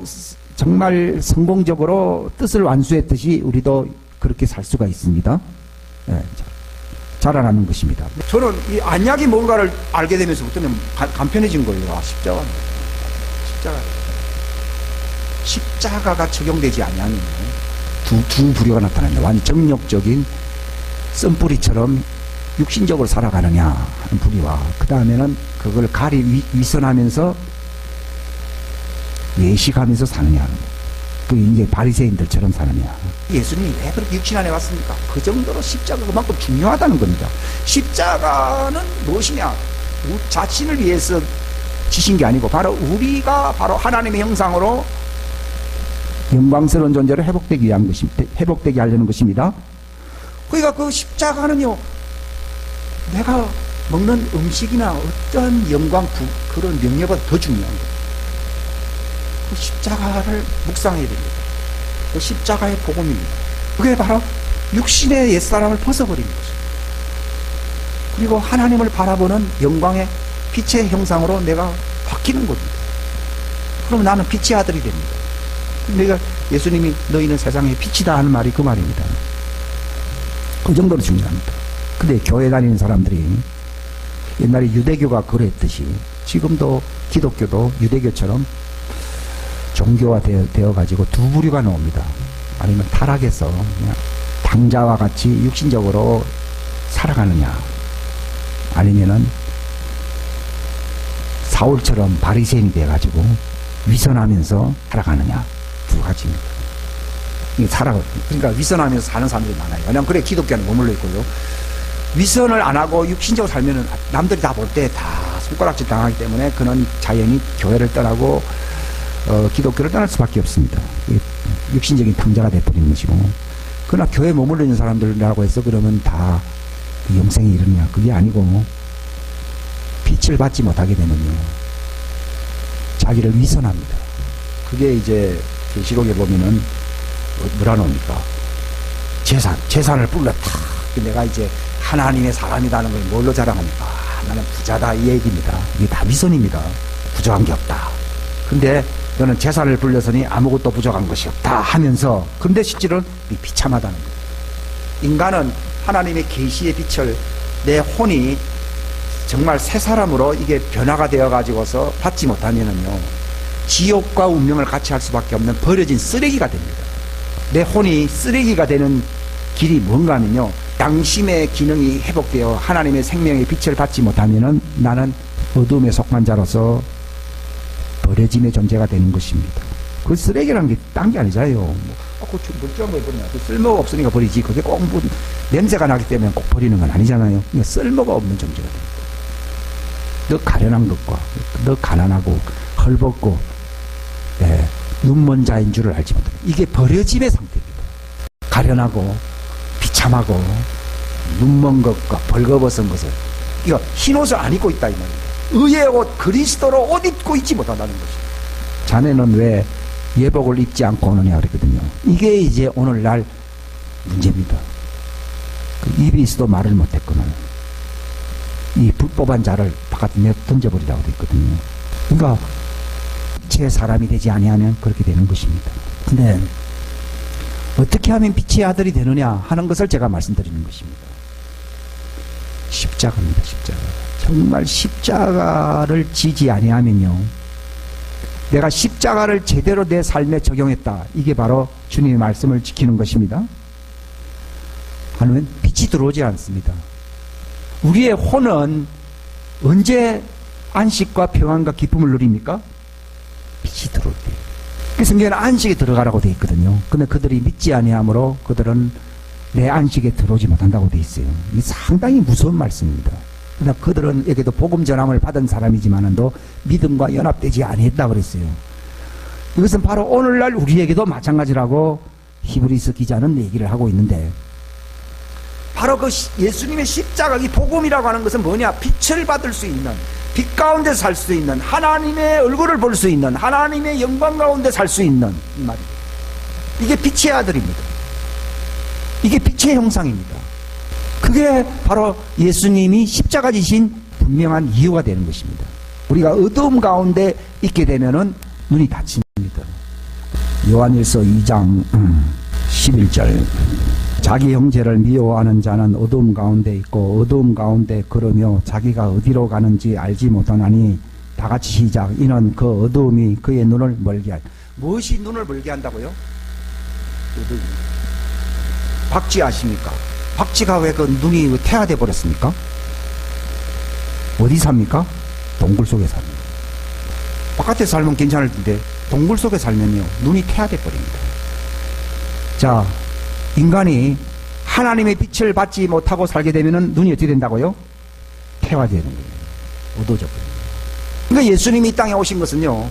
정말 성공적으로 뜻을 완수했듯이 우리도 그렇게 살 수가 있습니다. 예, 자라나는 것입니다. 저는 이 안약이 뭔가를 알게 되면서부터는 간편해진 거예요. 아, 십자가가 적용되지 아니하면 두 부류가 나타납니다. 완전 정력적인 썬뿌리처럼 육신적으로 살아가느냐 하는 부류와, 그 다음에는 그걸 위선하면서 외식하면서 사느냐 하는 거. 그 이제 바리새인들처럼 사느냐. 예수님이 왜 그렇게 육신 안에 왔습니까? 그 정도로 십자가가 그만큼 중요하다는 겁니다. 십자가는 무엇이냐? 자신을 위해서 지신 게 아니고 바로 우리가 바로 하나님의 형상으로 영광스러운 존재로 회복되게 하려는 것입니다. 그러니까 그 십자가는요, 내가 먹는 음식이나 어떤 영광, 그런 명예보다 더 중요한 거예요. 그 십자가를 묵상해야 됩니다. 그 십자가의 복음입니다. 그게 바로 육신의 옛사람을 벗어버리는 것입니다. 그리고 하나님을 바라보는 영광의 빛의 형상으로 내가 바뀌는 겁니다. 그럼 나는 빛의 아들이 됩니다. 내가 예수님이 너희는 세상의 빛이다 하는 말이 그 말입니다. 그 정도로 중요합니다. 근데 교회 다니는 사람들이 옛날에 유대교가 그랬듯이 지금도 기독교도 유대교처럼 종교화 되어가지고 두 부류가 나옵니다. 아니면 타락해서 그냥 당자와 같이 육신적으로 살아가느냐, 아니면은 사울처럼 바리새인이 돼가지고 위선하면서 살아가느냐, 두 가지입니다. 그러니까 위선하면서 사는 사람들이 많아요. 왜냐하면 그래 기독교는 머물러 있고요. 위선을 안 하고 육신적으로 살면은 남들이 다 볼 때 다 손가락질 당하기 때문에 그는 자연히 교회를 떠나고 기독교를 떠날 수밖에 없습니다. 육신적인 탕자가 돼버리는 것이고. 그러나 교회에 머물러 있는 사람들이라고 해서 그러면 다 영생에 이르느냐, 그게 아니고 빛을 받지 못하게 되면요, 자기를 위선합니다. 그게 이제 계시록에 보면은 뭐라 나옵니까? 재산을 불렀다. 내가 이제 하나님의 사람이라는 걸 뭘로 자랑합니까? 나는 부자다, 이 얘기입니다. 이게 다 위선입니다. 부족한 게 없다. 근데 너는 재산을 불렸으니 아무것도 부족한 것이 없다 하면서, 근데 실제로는 비참하다는 거예요. 인간은 하나님의 계시의 빛을 내 혼이 정말 새 사람으로 이게 변화가 되어 가지고서 받지 못하면은요, 지옥과 운명을 같이 할 수밖에 없는 버려진 쓰레기가 됩니다. 내 혼이 쓰레기가 되는 길이 뭔가 하면요, 양심의 기능이 회복되어 하나님의 생명의 빛을 받지 못하면은 나는 어둠에 속한 자로서 버려짐의 존재가 되는 것입니다. 그 쓰레기라는 게 딴 게 아니잖아요. 그거 멀쩡한 걸 버리냐. 쓸모가 없으니까 버리지. 그게 꼭 냄새가 나기 때문에 꼭 버리는 건 아니잖아요. 그러니까 쓸모가 없는 존재가 됩니다. 너 가련한 것과 너 가난하고 헐벗고 눈먼 자인 줄을 알지 못해요. 이게 버려짐의 상태입니다. 가련하고 비참하고 눈먼 것과 벌거벗은 것을, 이거 흰옷을 안 입고 있다 이 말입니다. 의의 옷, 그리스도로 옷 입고 있지 못한다는 것입니다. 자네는 왜 예복을 입지 않고 오느냐 그랬거든요. 이게 이제 오늘날 문제입니다. 그 입이 있어도 말을 못했거나 이 불법한 자를 바깥에 내어 던져버리라고 되어 있거든요. 그러니까 제 사람이 되지 아니하면 그렇게 되는 것입니다. 근데 어떻게 하면 빛의 아들이 되느냐 하는 것을 제가 말씀드리는 것입니다. 십자가입니다. 십자가. 정말 십자가를 지지 아니하면요, 내가 십자가를 제대로 내 삶에 적용했다, 이게 바로 주님의 말씀을 지키는 것입니다. 아니면 빛이 들어오지 않습니다. 우리의 혼은 언제 안식과 평안과 기쁨을 누립니까? 빛이 들어올 때. 그 성경에는 안식에 들어가라고 되어 있거든요. 근데 그들이 믿지 아니하므로 그들은 내 안식에 들어오지 못한다고 되어 있어요. 이 상당히 무서운 말씀입니다. 그러나 그들은 여기도 복음 전함을 받은 사람이지만도 믿음과 연합되지 아니했다 그랬어요. 이것은 바로 오늘날 우리에게도 마찬가지라고 히브리서 기자는 얘기를 하고 있는데, 바로 그 예수님의 십자가, 이 복음이라고 하는 것은 뭐냐? 빛을 받을 수 있는, 빛 가운데 살 수 있는, 하나님의 얼굴을 볼 수 있는, 하나님의 영광 가운데 살 수 있는, 이 말입니다. 이게 빛의 아들입니다. 이게 빛의 형상입니다. 그게 바로 예수님이 십자가 지신 분명한 이유가 되는 것입니다. 우리가 어두움 가운데 있게 되면은 눈이 닫힙니다. 요한일서 2장 11절. 자기 형제를 미워하는 자는 어두움 가운데 있고 어두움 가운데 걸으며 자기가 어디로 가는지 알지 못하나니. 다 같이 시작. 이는 그 어두움이 그의 눈을 멀게 한다. 무엇이 눈을 멀게 한다고요? 어두움. 박쥐 아십니까? 박쥐가 왜 그 눈이 태화돼 버렸습니까? 어디 삽니까? 동굴 속에 삽니다. 바깥에 살면 괜찮을 텐데 동굴 속에 살면요 눈이 태화돼 버립니다. 자, 인간이 하나님의 빛을 받지 못하고 살게 되면은 눈이 어떻게 된다고요? 태화되는 거예요. 어두워져 버립니다. 그러니까 예수님이 이 땅에 오신 것은요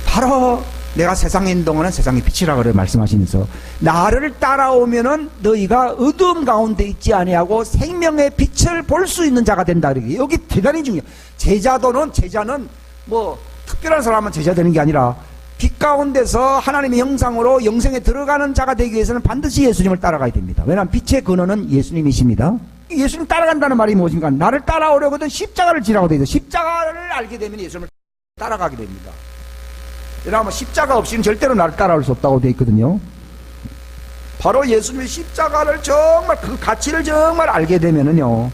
바로 내가 세상에 있는 동안은 세상의 빛이라 그래 말씀하시면서 나를 따라오면은 너희가 어두움 가운데 있지 아니하고 생명의 빛을 볼 수 있는 자가 된다. 여기 대단히 중요해요. 제자는 뭐 특별한 사람은 제자 되는 게 아니라 빛 가운데서 하나님의 형상으로 영생에 들어가는 자가 되기 위해서는 반드시 예수님을 따라가야 됩니다. 왜냐하면 빛의 근원은 예수님이십니다. 예수님 따라간다는 말이 무엇인가? 나를 따라오려거든 십자가를 지라고 되어 있어요. 십자가를 알게 되면 예수님을 따라가게 됩니다. 왜냐하면 십자가 없이는 절대로 나를 따라올 수 없다고 되어 있거든요. 바로 예수님의 십자가를 정말 그 가치를 정말 알게 되면은요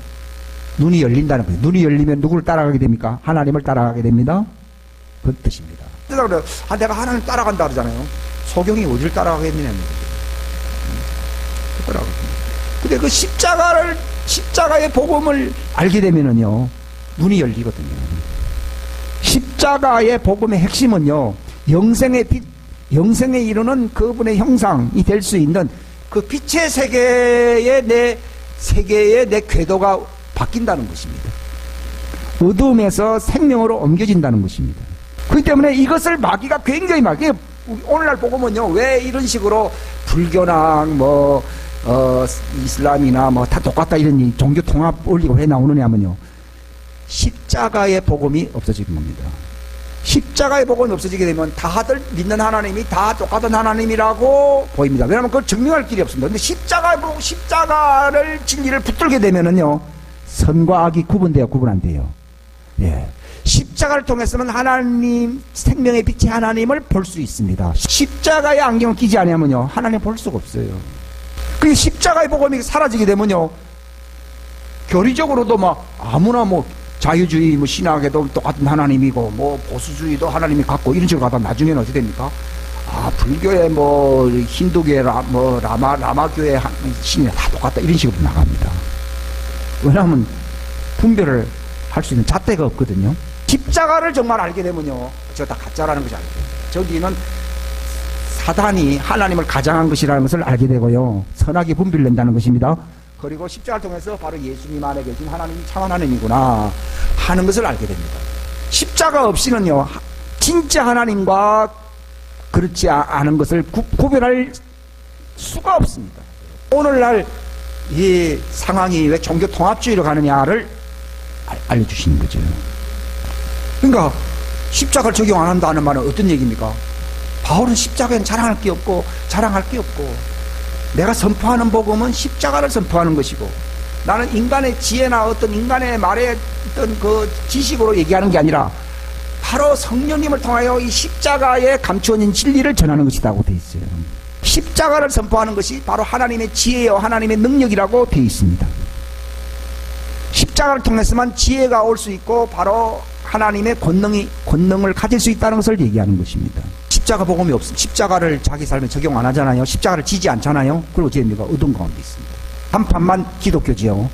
눈이 열린다는 거예요. 눈이 열리면 누구를 따라가게 됩니까? 하나님을 따라가게 됩니다. 그 뜻입니다. 내가 하나님 따라간다 그러잖아요. 소경이 어디를 따라가겠느냐. 근데 그 십자가의 복음을 알게 되면은요 눈이 열리거든요. 십자가의 복음의 핵심은요 영생의 빛, 영생에 이르는 그분의 형상이 될 수 있는 그 빛의 세계의 내 궤도가 바뀐다는 것입니다. 어두움에서 생명으로 옮겨진다는 것입니다. 그렇기 때문에 이것을 마귀가 굉장히 오늘날 복음은요 왜 이런 식으로 불교나 이슬람이나 다 똑같다 이런 종교 통합 올리고 왜 나오느냐면요 십자가의 복음이 없어지는 겁니다. 십자가의 복음이 없어지게 되면 다들 믿는 하나님이 다 똑같은 하나님이라고 보입니다. 왜냐하면 그걸 증명할 길이 없습니다. 근데 십자가를 진리를 붙들게 되면은요 선과 악이 구분 안 돼요. 예. 십자가를 통해서는 하나님 생명의 빛의 하나님을 볼 수 있습니다. 십자가의 안경을 끼지 않으면요 하나님 볼 수가 없어요. 그 십자가의 복음이 사라지게 되면요 교리적으로도 아무나 자유주의 신학에도 똑같은 하나님이고 보수주의도 하나님이 같고 이런 식으로 가다 나중에는 어떻게 됩니까? 불교의 힌두교의 라마교의 신이 다 똑같다 이런 식으로 나갑니다. 왜냐하면 분별을 할 수 있는 잣대가 없거든요. 십자가를 정말 알게 되면요 저 다 가짜라는 것이 알게 돼요. 저기는 사단이 하나님을 가장한 것이라는 것을 알게 되고요 선악이 분별된다는 것입니다. 그리고 십자가를 통해서 바로 예수님 안에 계신 하나님이 참 하나님이구나 하는 것을 알게 됩니다. 십자가 없이는요 진짜 하나님과 그렇지 않은 것을 구별할 수가 없습니다. 오늘날 이 상황이 왜 종교 통합주의로 가느냐를 알려주시는 거죠. 그러니까 십자가를 적용 안 한다는 말은 어떤 얘기입니까? 바울은 십자가에는 자랑할 게 없고 내가 선포하는 복음은 십자가를 선포하는 것이고 나는 인간의 지혜나 어떤 인간의 말에 어떤 그 지식으로 얘기하는 게 아니라 바로 성령님을 통하여 이 십자가에 감추어진 진리를 전하는 것이라고 되어 있어요. 십자가를 선포하는 것이 바로 하나님의 지혜요 하나님의 능력이라고 되어 있습니다. 십자가를 통해서만 지혜가 올 수 있고 바로 하나님의 권능을 가질 수 있다는 것을 얘기하는 것입니다. 십자가 복음이 없으면 십자가를 자기 삶에 적용 안 하잖아요. 십자가를 지지 않잖아요. 그리고 어떻게 됩니까? 어두운 가운데 있습니다. 한판만 기독교지요.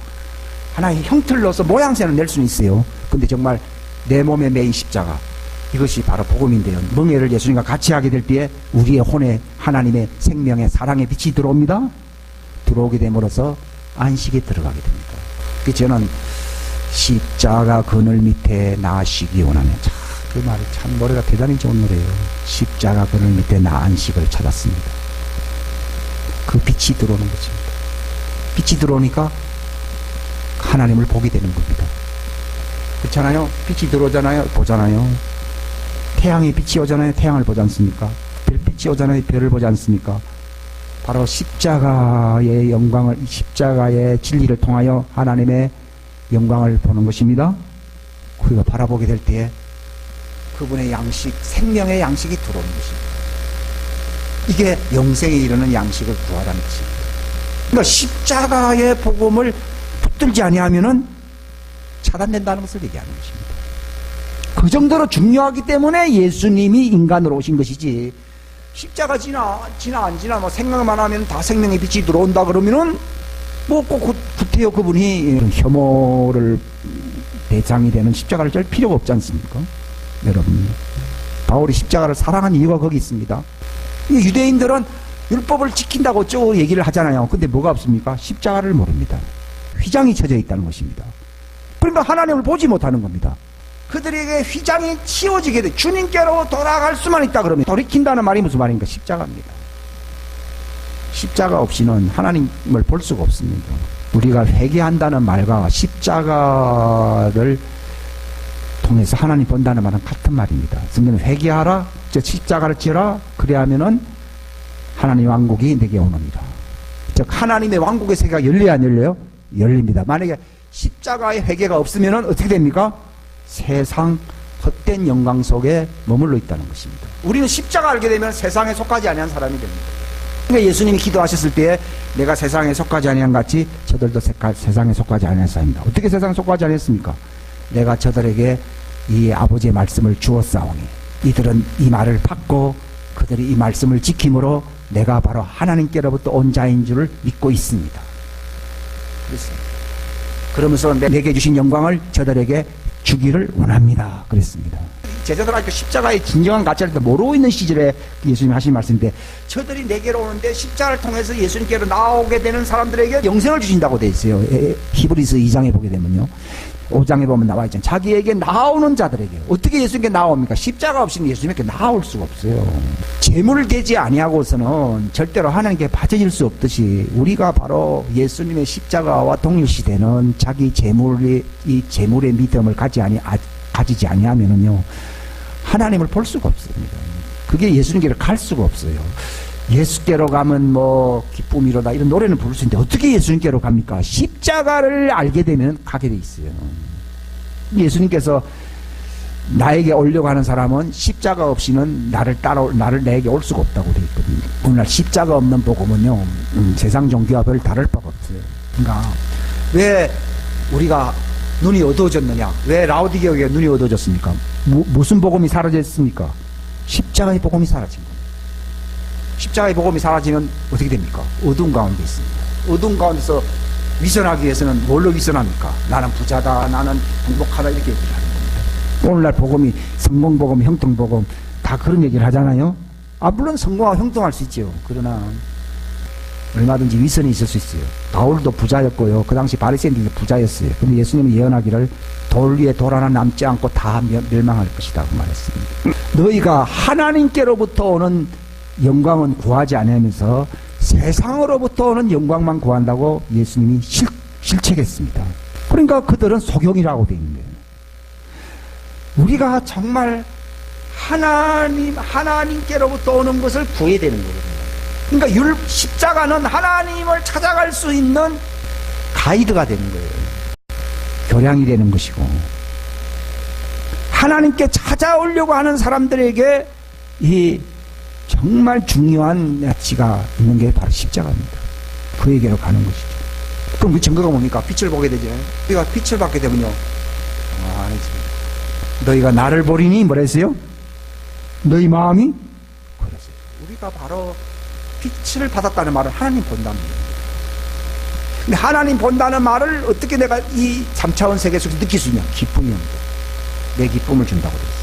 하나의 형틀로서 모양새는 낼 수는 있어요. 근데 정말 내 몸에 매인 십자가 이것이 바로 복음인데요. 멍에를 예수님과 같이 하게 될 때에 우리의 혼에 하나님의 생명의 사랑의 빛이 들어옵니다. 들어오게 됨으로써 안식에 들어가게 됩니다. 저는 십자가 그늘 밑에 나시기 원하며 그 말이 참 노래가 대단히 좋은 노래예요. 십자가 그늘 밑에 나 안식을 찾았습니다. 그 빛이 들어오는 것입니다. 빛이 들어오니까 하나님을 보게 되는 겁니다. 그렇잖아요. 빛이 들어오잖아요. 보잖아요. 태양의 빛이 오잖아요. 태양을 보지 않습니까? 별빛이 오잖아요. 별을 보지 않습니까? 바로 십자가의 영광을, 십자가의 진리를 통하여 하나님의 영광을 보는 것입니다. 우리가 바라보게 될 때에 그분의 양식, 생명의 양식이 들어오는 것입니다. 이게 영생에 이르는 양식을 구하라는 것입니다. 그러니까 십자가의 복음을 붙들지 아니하면은 차단된다는 것을 얘기하는 것입니다. 그 정도로 중요하기 때문에 예수님이 인간으로 오신 것이지, 십자가 지나 안 지나 뭐 생각만 하면 다 생명의 빛이 들어온다 그러면은 뭐 꼭 구태여 그분이 혐오를 대상이 되는 십자가를 질 필요가 없지 않습니까? 여러분, 바울이 십자가를 사랑한 이유가 거기 있습니다. 유대인들은 율법을 지킨다고 쭉 얘기를 하잖아요. 근데 뭐가 없습니까? 십자가를 모릅니다. 휘장이 쳐져 있다는 것입니다. 그러니까 하나님을 보지 못하는 겁니다. 그들에게 휘장이 치워지게 돼 주님께로 돌아갈 수만 있다 그러면, 돌이킨다는 말이 무슨 말입니까? 십자가입니다. 십자가 없이는 하나님을 볼 수가 없습니다. 우리가 회개한다는 말과 십자가를 통해서 하나님 본다는 말은 같은 말입니다. 성경은 회개하라, 저 십자가를 지어라, 그래야면은 하나님 왕국이 내게 오느니라. 즉 하나님의 왕국의 세계가 열려야 안 열려요? 열립니다. 만약에 십자가의 회개가 없으면은 어떻게 됩니까? 세상 헛된 영광 속에 머물러 있다는 것입니다. 우리는 십자가 알게 되면 세상에 속하지 아니한 사람이 됩니다. 그러니까 예수님이 기도하셨을 때에 내가 세상에 속하지 아니한 같이 저들도 세상에 속하지 아니한 사람입니다. 어떻게 세상에 속하지 아니했습니까? 내가 저들에게 이 아버지의 말씀을 주었사오니 이들은 이 말을 받고 그들이 이 말씀을 지킴으로 내가 바로 하나님께로부터 온 자인 줄을 믿고 있습니다. 그랬습니다. 그러면서 내게 주신 영광을 저들에게 주기를 원합니다. 그랬습니다. 제자들한테 십자가의 진정한 가치를 모르고 있는 시절에 예수님이 하신 말씀인데, 저들이 내게로 오는데 십자가를 통해서 예수님께로 나오게 되는 사람들에게 영생을 주신다고 돼 있어요. 히브리서 2장에 보게 되면요, 5장에 보면 나와 있잖아요. 자기에게 나오는 자들에게. 어떻게 예수님께 나옵니까? 십자가 없이는 예수님께 나올 수가 없어요. 재물을 대지 아니하고서는 절대로 하나님께 받아질 수 없듯이, 우리가 바로 예수님의 십자가와 동일시되는 자기 재물의 이 재물의 믿음을 가지지 아니하면은요, 하나님을 볼 수가 없습니다. 그게 예수님께로 갈 수가 없어요. 예수께로 가면 뭐 기쁨이로다 이런 노래는 부를 수 있는데 어떻게 예수님께로 갑니까? 십자가를 알게 되면 가게 돼 있어요. 예수님께서 나에게 오려고 하는 사람은 십자가 없이는 나를 내게 올 수가 없다고 돼 있거든요. 오늘날 십자가 없는 복음은요, 세상 종교와 별 다를 바가 없어요. 그러니까 왜 우리가 눈이 어두워졌느냐? 왜 라오디게아에 눈이 어두워졌습니까? 무슨 복음이 사라졌습니까? 십자가의 복음이 사라진 겁니다. 십자가의 복음이 사라지면 어떻게 됩니까? 어두운 가운데 있습니다. 어두운 가운데서 위선하기 위해서는 뭘로 위선합니까? 나는 부자다, 나는 행복하다, 이렇게 얘기를 하는 겁니다. 오늘날 복음이 성공복음, 형통복음 다 그런 얘기를 하잖아요. 물론 성공하고 형통할 수 있죠. 그러나 얼마든지 위선이 있을 수 있어요. 바울도 부자였고요. 그 당시 바리새인들도 부자였어요. 근데 예수님은 예언하기를 돌 위에 돌 하나 남지 않고 다 멸망할 것이다 고 말했습니다. 너희가 하나님께로부터 오는 영광은 구하지 않으면서 세상으로부터 오는 영광만 구한다고 예수님이 실책했습니다. 그러니까 그들은 소경이라고 되어 있는 거예요. 우리가 정말 하나님께로부터 오는 것을 구해야 되는 거거든요. 그러니까 십자가는 하나님을 찾아갈 수 있는 가이드가 되는 거예요. 교량이 되는 것이고, 하나님께 찾아오려고 하는 사람들에게 이 정말 중요한 가치가 있는 게 바로 십자가입니다. 그에게로 가는 것이죠. 그럼 그 증거가 뭡니까? 빛을 보게 되죠. 우리가 빛을 받게 되면요, 아니지. 너희가 나를 보리니 뭐라 했어요? 너희 마음이 그랬어요. 우리가 바로 빛을 받았다는 말은 하나님 본다는 거예요. 근데 하나님 본다는 말을 어떻게 내가 이 3차원 세계 속에서 느낄 수 있냐? 기쁨이옵니다. 내 기쁨을 준다고 그랬어요.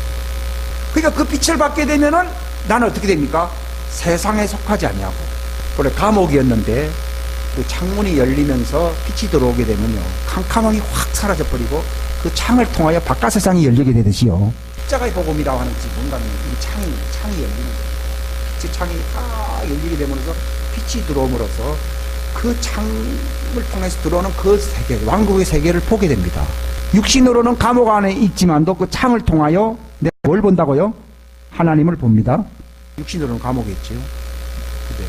그러니까 그 빛을 받게 되면은 나는 어떻게 됩니까? 세상에 속하지 아니하고, 원래 감옥이었는데 그 창문이 열리면서 빛이 들어오게 되면요, 캄캄함이 확 사라져버리고 그 창을 통하여 바깥 세상이 열리게 되듯이요, 십자가의 복음이라고 하는 것이 뭔가는 이 창이 열리는 거예요. 그 창이 다 열리게 되면서 빛이 들어옴으로써 그 창을 통해서 들어오는 그 세계, 왕국의 세계를 보게 됩니다. 육신으로는 감옥 안에 있지만도 그 창을 통하여 내가 뭘 본다고요? 하나님을 봅니다. 육신으로는 감옥에 있죠. 근데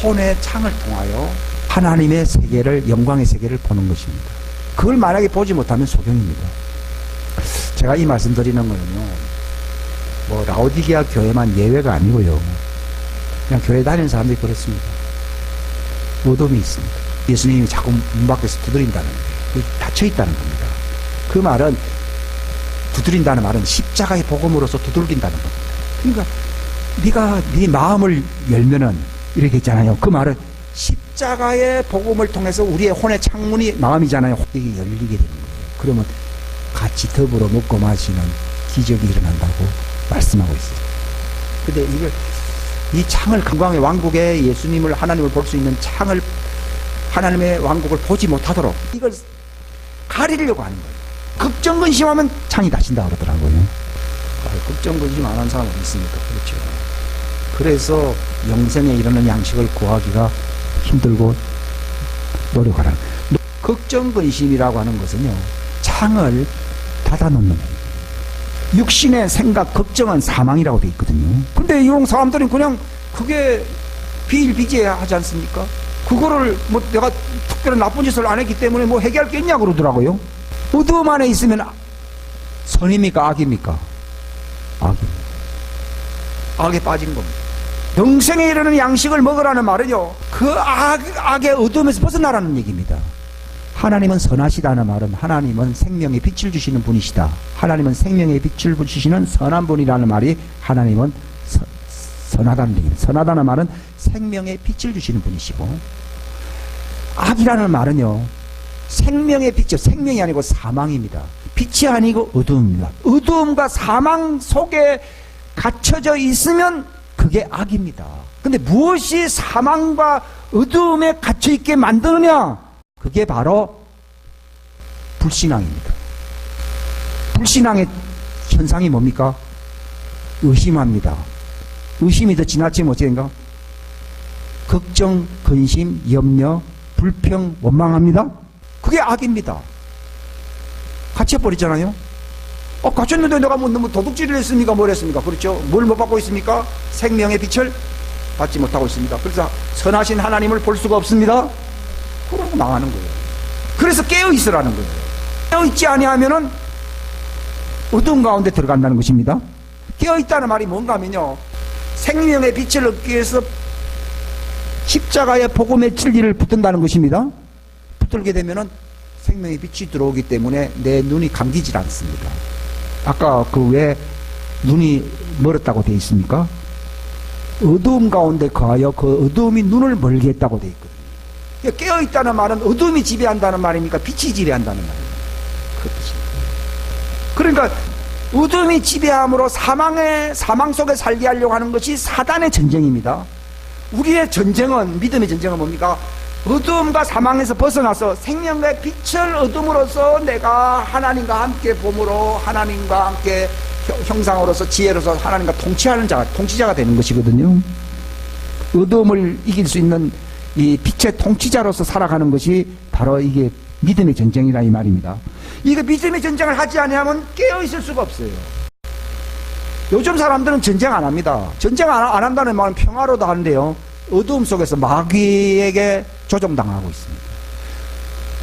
혼의 창을 통하여 하나님의 세계를, 영광의 세계를 보는 것입니다. 그걸 만약에 보지 못하면 소경입니다. 제가 이 말씀 드리는 거는요, 뭐 라오디게아 교회만 예외가 아니고요, 그냥 교회 다니는 사람들이 그렇습니다. 어둠이 있습니다. 예수님이 자꾸 문 밖에서 두드린다는 거예요. 닫혀 있다는 겁니다. 그 말은, 두드린다는 말은 십자가의 복음으로서 두들긴다는 겁니다. 그러니까 네가 네 마음을 열면은 이렇게 있잖아요. 그 말은 십자가의 복음을 통해서 우리의 혼의 창문이 마음이잖아요. 이게 열리게 되는 거예요. 그러면 같이 더불어 먹고 마시는 기적이 일어난다고 말씀하고 있어요. 근데 이걸, 이 창을, 강광의 왕국에 예수님을, 하나님을 볼 수 있는 창을, 하나님의 왕국을 보지 못하도록 이걸 가리려고 하는 거예요. 걱정 근심하면 창이 닫힌다 그러더라고요. 걱정 근심 안 하는 사람은 있습니까? 그렇죠. 그래서 영생에 이르는 양식을 구하기가 힘들고 노력하라. 걱정 근심이라고 하는 것은요, 창을 닫아놓는 거예요. 육신의 생각, 걱정은 사망이라고 되어 있거든요. 근데 이런 사람들은 그냥 그게 비일비재하지 않습니까? 그거를 뭐 내가 특별한 나쁜 짓을 안 했기 때문에 뭐 해결할 게 있냐 그러더라고요. 어둠 안에 있으면 선입니까? 악입니까? 악입니다. 악에 빠진 겁니다. 영생에 이르는 양식을 먹으라는 말은요, 그 악의 어둠에서 벗어나라는 얘기입니다. 하나님은 선하시다는 말은 하나님은 생명의 빛을 주시는 분이시다. 하나님은 생명의 빛을 주시는 선한 분이라는 말이 하나님은 선하다는 얘기입니다. 선하다는 말은 생명의 빛을 주시는 분이시고, 악이라는 말은요, 생명의 빛이요, 생명이 아니고 사망입니다. 빛이 아니고 어두움입니다. 어두움과 사망 속에 갇혀져 있으면 그게 악입니다. 근데 무엇이 사망과 어두움에 갇혀있게 만드느냐? 그게 바로 불신앙입니다. 불신앙의 현상이 뭡니까? 의심합니다. 의심이 더 지나치면 어떻게 된가? 걱정, 근심, 염려, 불평, 원망합니다. 그게 악입니다. 갇혀버리잖아요. 갇혔는데 내가 뭐 너무 도둑질을 했습니까? 뭘 했습니까? 그렇죠? 뭘 못 받고 있습니까? 생명의 빛을 받지 못하고 있습니다. 그래서 선하신 하나님을 볼 수가 없습니다. 그러고 망하는 거예요. 그래서 깨어있으라는 거예요. 깨어있지 아니하면은 어두운 가운데 들어간다는 것입니다. 깨어있다는 말이 뭔가 하면요, 생명의 빛을 얻기 위해서 십자가의 복음의 진리를 붙든다는 것입니다. 붙들게 되면은 생명의 빛이 들어오기 때문에 내 눈이 감기질 않습니다. 아까 그 왜 눈이 멀었다고 되어 있습니까? 어두움 가운데 거하여 그 어두움이 눈을 멀게 했다고 되어 있거든요. 깨어있다는 말은 어둠이 지배한다는 말입니까? 빛이 지배한다는 말입니까? 그러니까 어둠이 지배함으로 사망 속에 살게 하려고 하는 것이 사단의 전쟁입니다. 우리의 전쟁은, 믿음의 전쟁은 뭡니까? 어둠과 사망에서 벗어나서 생명의 빛을 얻음으로써 내가 하나님과 함께 봄으로 하나님과 함께 형상으로서 지혜로서 하나님과 통치자가 되는 것이거든요. 어둠을 이길 수 있는 이 빛의 통치자로서 살아가는 것이 바로 이게 믿음의 전쟁이라 이 말입니다. 이거 믿음의 전쟁을 하지 아니하면 깨어 있을 수가 없어요. 요즘 사람들은 전쟁 안 합니다. 전쟁 안 한다는 말은 평화로도 하는데요, 어두움 속에서 마귀에게 조종당하고 있습니다.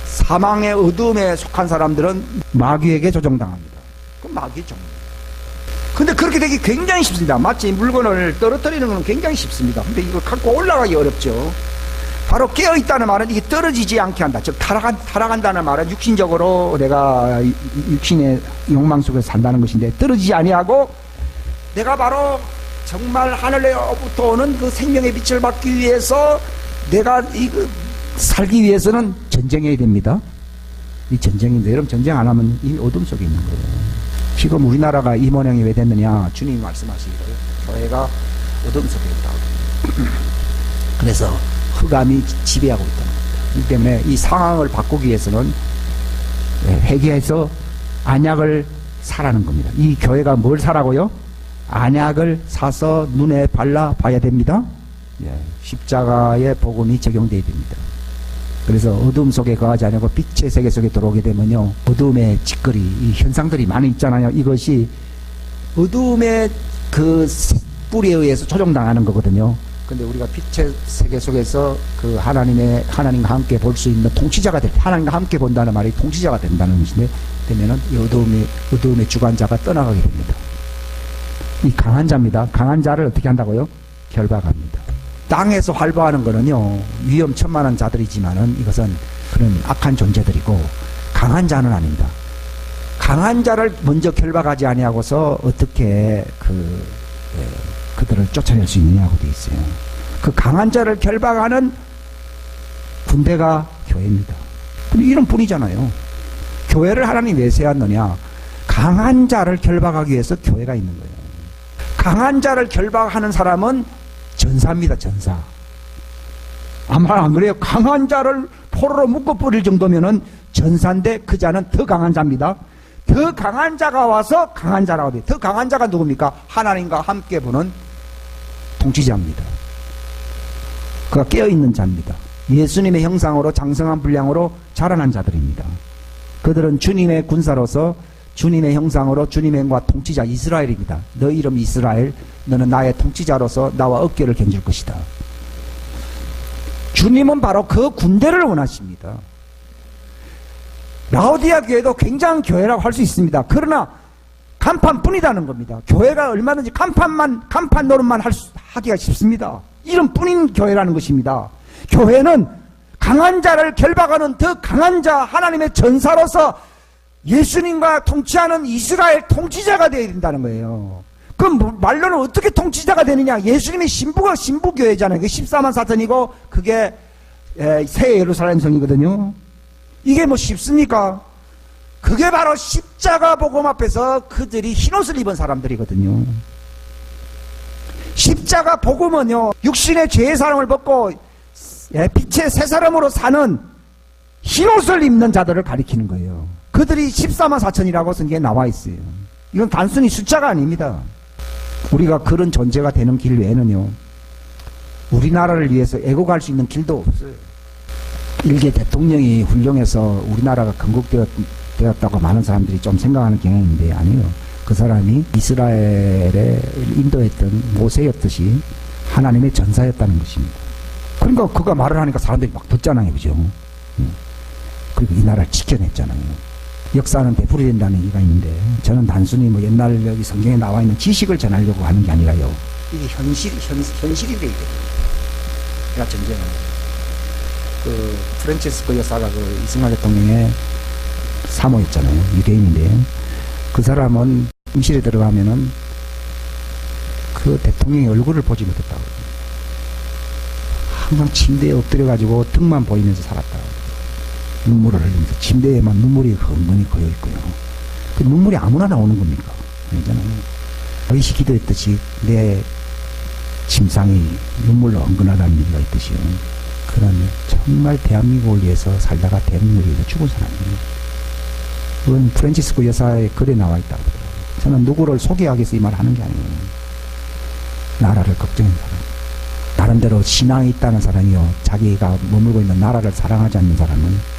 사망의 어두움에 속한 사람들은 마귀에게 조종당합니다. 그건 마귀의 종입니다. 근데 그렇게 되기 굉장히 쉽습니다. 마치 물건을 떨어뜨리는 건 굉장히 쉽습니다. 근데 이걸 갖고 올라가기 어렵죠. 바로 깨어있다는 말은 이게 떨어지지 않게 한다. 즉 타락한다는 말은 육신적으로 내가 육신의 욕망 속에서 산다는 것인데, 떨어지지 아니하고 내가 바로 정말 하늘로부터 오는 그 생명의 빛을 받기 위해서 내가 살기 위해서는 전쟁해야 됩니다. 이 전쟁인데, 여러분 전쟁 안 하면 이미 어둠 속에 있는 거예요. 지금 우리나라가 이 모양이 왜 됐느냐? 주님이 말씀하시기를 교회가 어둠 속에 있다고. 그래서 흑암이 지배하고 있다는 겁니다. 그렇기 때문에 이 상황을 바꾸기 위해서는 회개해서 안약을 사라는 겁니다. 이 교회가 뭘 사라고요? 안약을 사서 눈에 발라 봐야 됩니다. 십자가의 복음이 적용되어야 됩니다. 그래서 어둠 속에 거하지 않고 빛의 세계 속에 들어오게 되면요, 어둠의 짓거리, 이 현상들이 많이 있잖아요. 이것이 어둠의 그 뿌리에 의해서 조종당하는 거거든요. 근데 우리가 빛의 세계 속에서 그 하나님과 함께 볼 수 있는 통치자가 하나님과 함께 본다는 말이 통치자가 된다는 것인데, 되면은 이 어둠의 주관자가 떠나가게 됩니다. 이 강한 자입니다. 강한 자를 어떻게 한다고요? 결박합니다. 땅에서 활보하는 거는요, 위험천만한 자들이지만은 이것은 그런 악한 존재들이고, 강한 자는 아닙니다. 강한 자를 먼저 결박하지 아니하고서 어떻게 그들을 쫓아낼 수 있느냐고 되어 있어요. 그 강한 자를 결박하는 군대가 교회입니다. 근데 이런 뿐이잖아요. 교회를 하나님이 왜 세웠느냐? 강한 자를 결박하기 위해서 교회가 있는 거예요. 강한 자를 결박하는 사람은 전사입니다. 전사. 아마 안 그래요? 강한 자를 포로로 묶어버릴 정도면은 전사인데 그 자는 더 강한 자입니다. 더 강한 자가 와서 강한 자라고 돼요. 더 강한 자가 누굽니까? 하나님과 함께 보는 통치자입니다. 그가 깨어있는 자입니다. 예수님의 형상으로 장성한 분량으로 자라난 자들입니다. 그들은 주님의 군사로서 주님의 형상으로 주님의 행과 통치자 이스라엘입니다. 너 이름 이스라엘, 너는 나의 통치자로서 나와 어깨를 견줄 것이다. 주님은 바로 그 군대를 원하십니다. 라오디아 교회도 굉장한 교회라고 할 수 있습니다. 그러나 간판뿐이라는 겁니다. 교회가 얼마든지 간판 노릇만 하기가 쉽습니다. 이런 뿐인 교회라는 것입니다. 교회는 강한 자를 결박하는 더 강한 자, 하나님의 전사로서 예수님과 통치하는 이스라엘 통치자가 되어야 된다는 거예요. 그 말로는 어떻게 통치자가 되느냐? 예수님의 신부교회잖아요. 그게 14만 사천이고 그게 새 예루살렘 성이거든요. 이게 뭐 쉽습니까? 그게 바로 십자가 복음 앞에서 그들이 흰옷을 입은 사람들이거든요. 십자가 복음은요, 육신의 죄의 사랑을 벗고 빛의 새 사람으로 사는 흰옷을 입는 자들을 가리키는 거예요. 그들이 14만 4천이라고 성경에 나와 있어요. 이건 단순히 숫자가 아닙니다. 우리가 그런 존재가 되는 길 외에는요, 우리나라를 위해서 애국할 수 있는 길도 없어요. 일개 대통령이 훌륭해서 우리나라가 건국되었다고 많은 사람들이 좀 생각하는 경향인데 아니에요. 그 사람이 이스라엘에 인도했던 모세였듯이 하나님의 전사였다는 것입니다. 그러니까 그가 말을 하니까 사람들이 막 듣잖아요. 그죠? 그리고 이 나라를 지켜냈잖아요. 역사는 되풀이된다는 얘기가 있는데 저는 단순히 뭐 옛날 여기 성경에 나와 있는 지식을 전하려고 하는 게 아니라요. 이게 현실이 되거든요. 그러니까 전쟁은. 그 프란치스코 여사가 그 이승만 대통령의 사모였잖아요. 유대인인데 그 사람은 임실에 들어가면은 그 대통령의 얼굴을 보지 못했다고. 항상 침대에 엎드려가지고 등만 보이면서 살았다. 눈물을 흘리면서 침대에만 눈물이 흥건히 고여 있고요. 그 눈물이 아무나 나오는 겁니까? 아니잖아요. 의식 기도했듯이 내 침상이 눈물로 흥건하다는 얘기가 있듯이요. 그런 정말 대한민국을 위해서 살다가 대한민국을 위해서 죽은 사람이에요. 그건 프란치스코 여사의 글에 나와 있다고 하더라고요. 저는 누구를 소개하기 위해서 이 말을 하는 게 아니에요. 나라를 걱정하는 사람. 나름대로 신앙이 있다는 사람이요. 자기가 머물고 있는 나라를 사랑하지 않는 사람은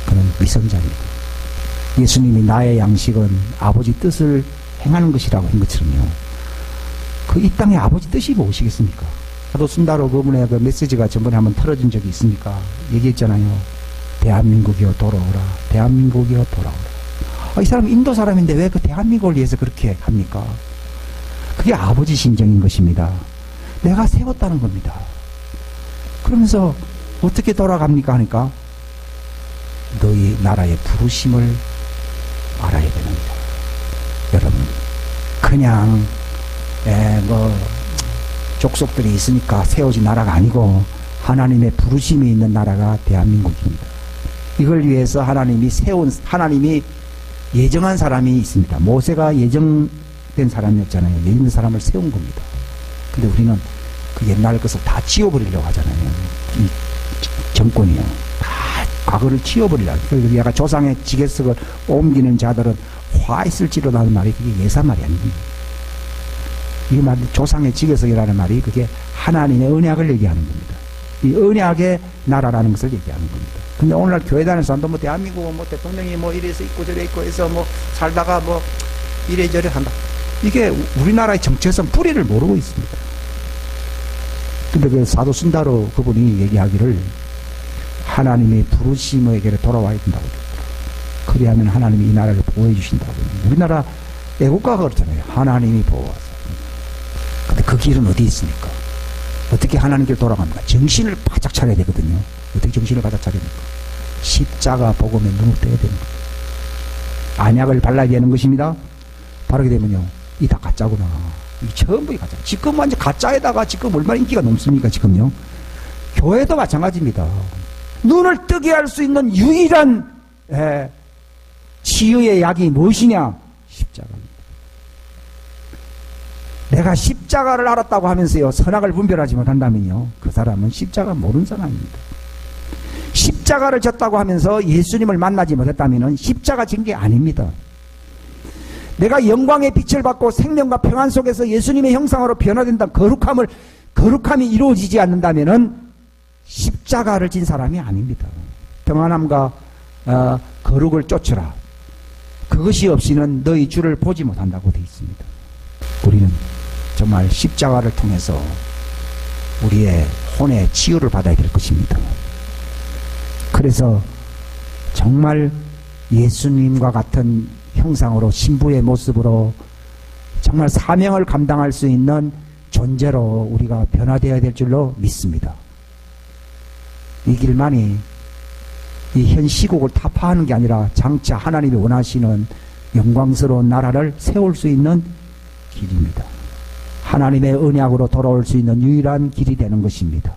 그는 위선자입니다. 예수님이 나의 양식은 아버지 뜻을 행하는 것이라고 한 것처럼요. 그 이 땅의 아버지 뜻이 무엇이겠습니까? 사도 순다로 그분의 그 메시지가 전번에 한번 틀어진 적이 있습니까? 얘기했잖아요. 대한민국이여 돌아오라. 대한민국이여 돌아오라. 이 사람 인도 사람인데 왜 그 대한민국을 위해서 그렇게 합니까? 그게 아버지 심정인 것입니다. 내가 세웠다는 겁니다. 그러면서 어떻게 돌아갑니까? 하니까 너희 나라의 부르심을 알아야 됩니다. 여러분, 그냥 족속들이 있으니까 세워진 나라가 아니고 하나님의 부르심이 있는 나라가 대한민국입니다. 이걸 위해서 하나님이 예정한 사람이 있습니다. 모세가 예정된 사람이었잖아요. 예정된 사람을 세운 겁니다. 근데 우리는 그 옛날 것을 다 지워버리려고 하잖아요. 이 정권이요. 다 과거를 지워버리려고. 그래서 약간 조상의 지계석을 옮기는 자들은 화 있을지로라는 말이 그게 예사 말이 아닙니다. 이 말, 조상의 지계석이라는 말이 그게 하나님의 언약을 얘기하는 겁니다. 이 언약의 나라라는 것을 얘기하는 겁니다. 근데 오늘날 교회 다니는 사람도 뭐 대한민국은 뭐 대통령이 뭐 이래서 있고 저래 있고 해서 뭐 살다가 뭐 이래저래 한다. 이게 우리나라의 정체성 뿌리를 모르고 있습니다. 근데 그 사도 순다로 그분이 얘기하기를 하나님의 부르심에게 돌아와야 된다고. 그리하면 하나님이 이 나라를 보호해 주신다고. 우리나라 애국가가 그렇잖아요. 하나님이 보호하사. 근데 그 길은 어디 있습니까? 어떻게 하나님께 돌아갑니까? 정신을 바짝 차려야 되거든요. 어떻게 정신을 바짝 차려야 됩니까? 십자가 복음에 눈을 떠야 되는 거예요. 안약을 발라야 되는 것입니다. 바르게 되면요, 이 다 가짜구나. 이 전부 가짜. 지금 완전 가짜에다가 지금 얼마나 인기가 넘습니까, 지금요? 교회도 마찬가지입니다. 눈을 뜨게 할 수 있는 유일한 치유의 약이 무엇이냐? 십자가입니다. 내가 십자가를 알았다고 하면서요, 선악을 분별하지 못한다면요, 그 사람은 십자가 모르는 사람입니다. 십자가를 졌다고 하면서 예수님을 만나지 못했다면 십자가 진 게 아닙니다. 내가 영광의 빛을 받고 생명과 평안 속에서 예수님의 형상으로 변화된다, 거룩함이 이루어지지 않는다면 십자가를 진 사람이 아닙니다. 평안함과 거룩을 쫓으라. 그것이 없이는 너희 주를 보지 못한다고 되어 있습니다. 우리는 정말 십자가를 통해서 우리의 혼의 치유를 받아야 될 것입니다. 그래서 정말 예수님과 같은 형상으로, 신부의 모습으로 정말 사명을 감당할 수 있는 존재로 우리가 변화되어야 될 줄로 믿습니다. 이 길만이 이 현 시국을 타파하는 게 아니라 장차 하나님이 원하시는 영광스러운 나라를 세울 수 있는 길입니다. 하나님의 언약으로 돌아올 수 있는 유일한 길이 되는 것입니다.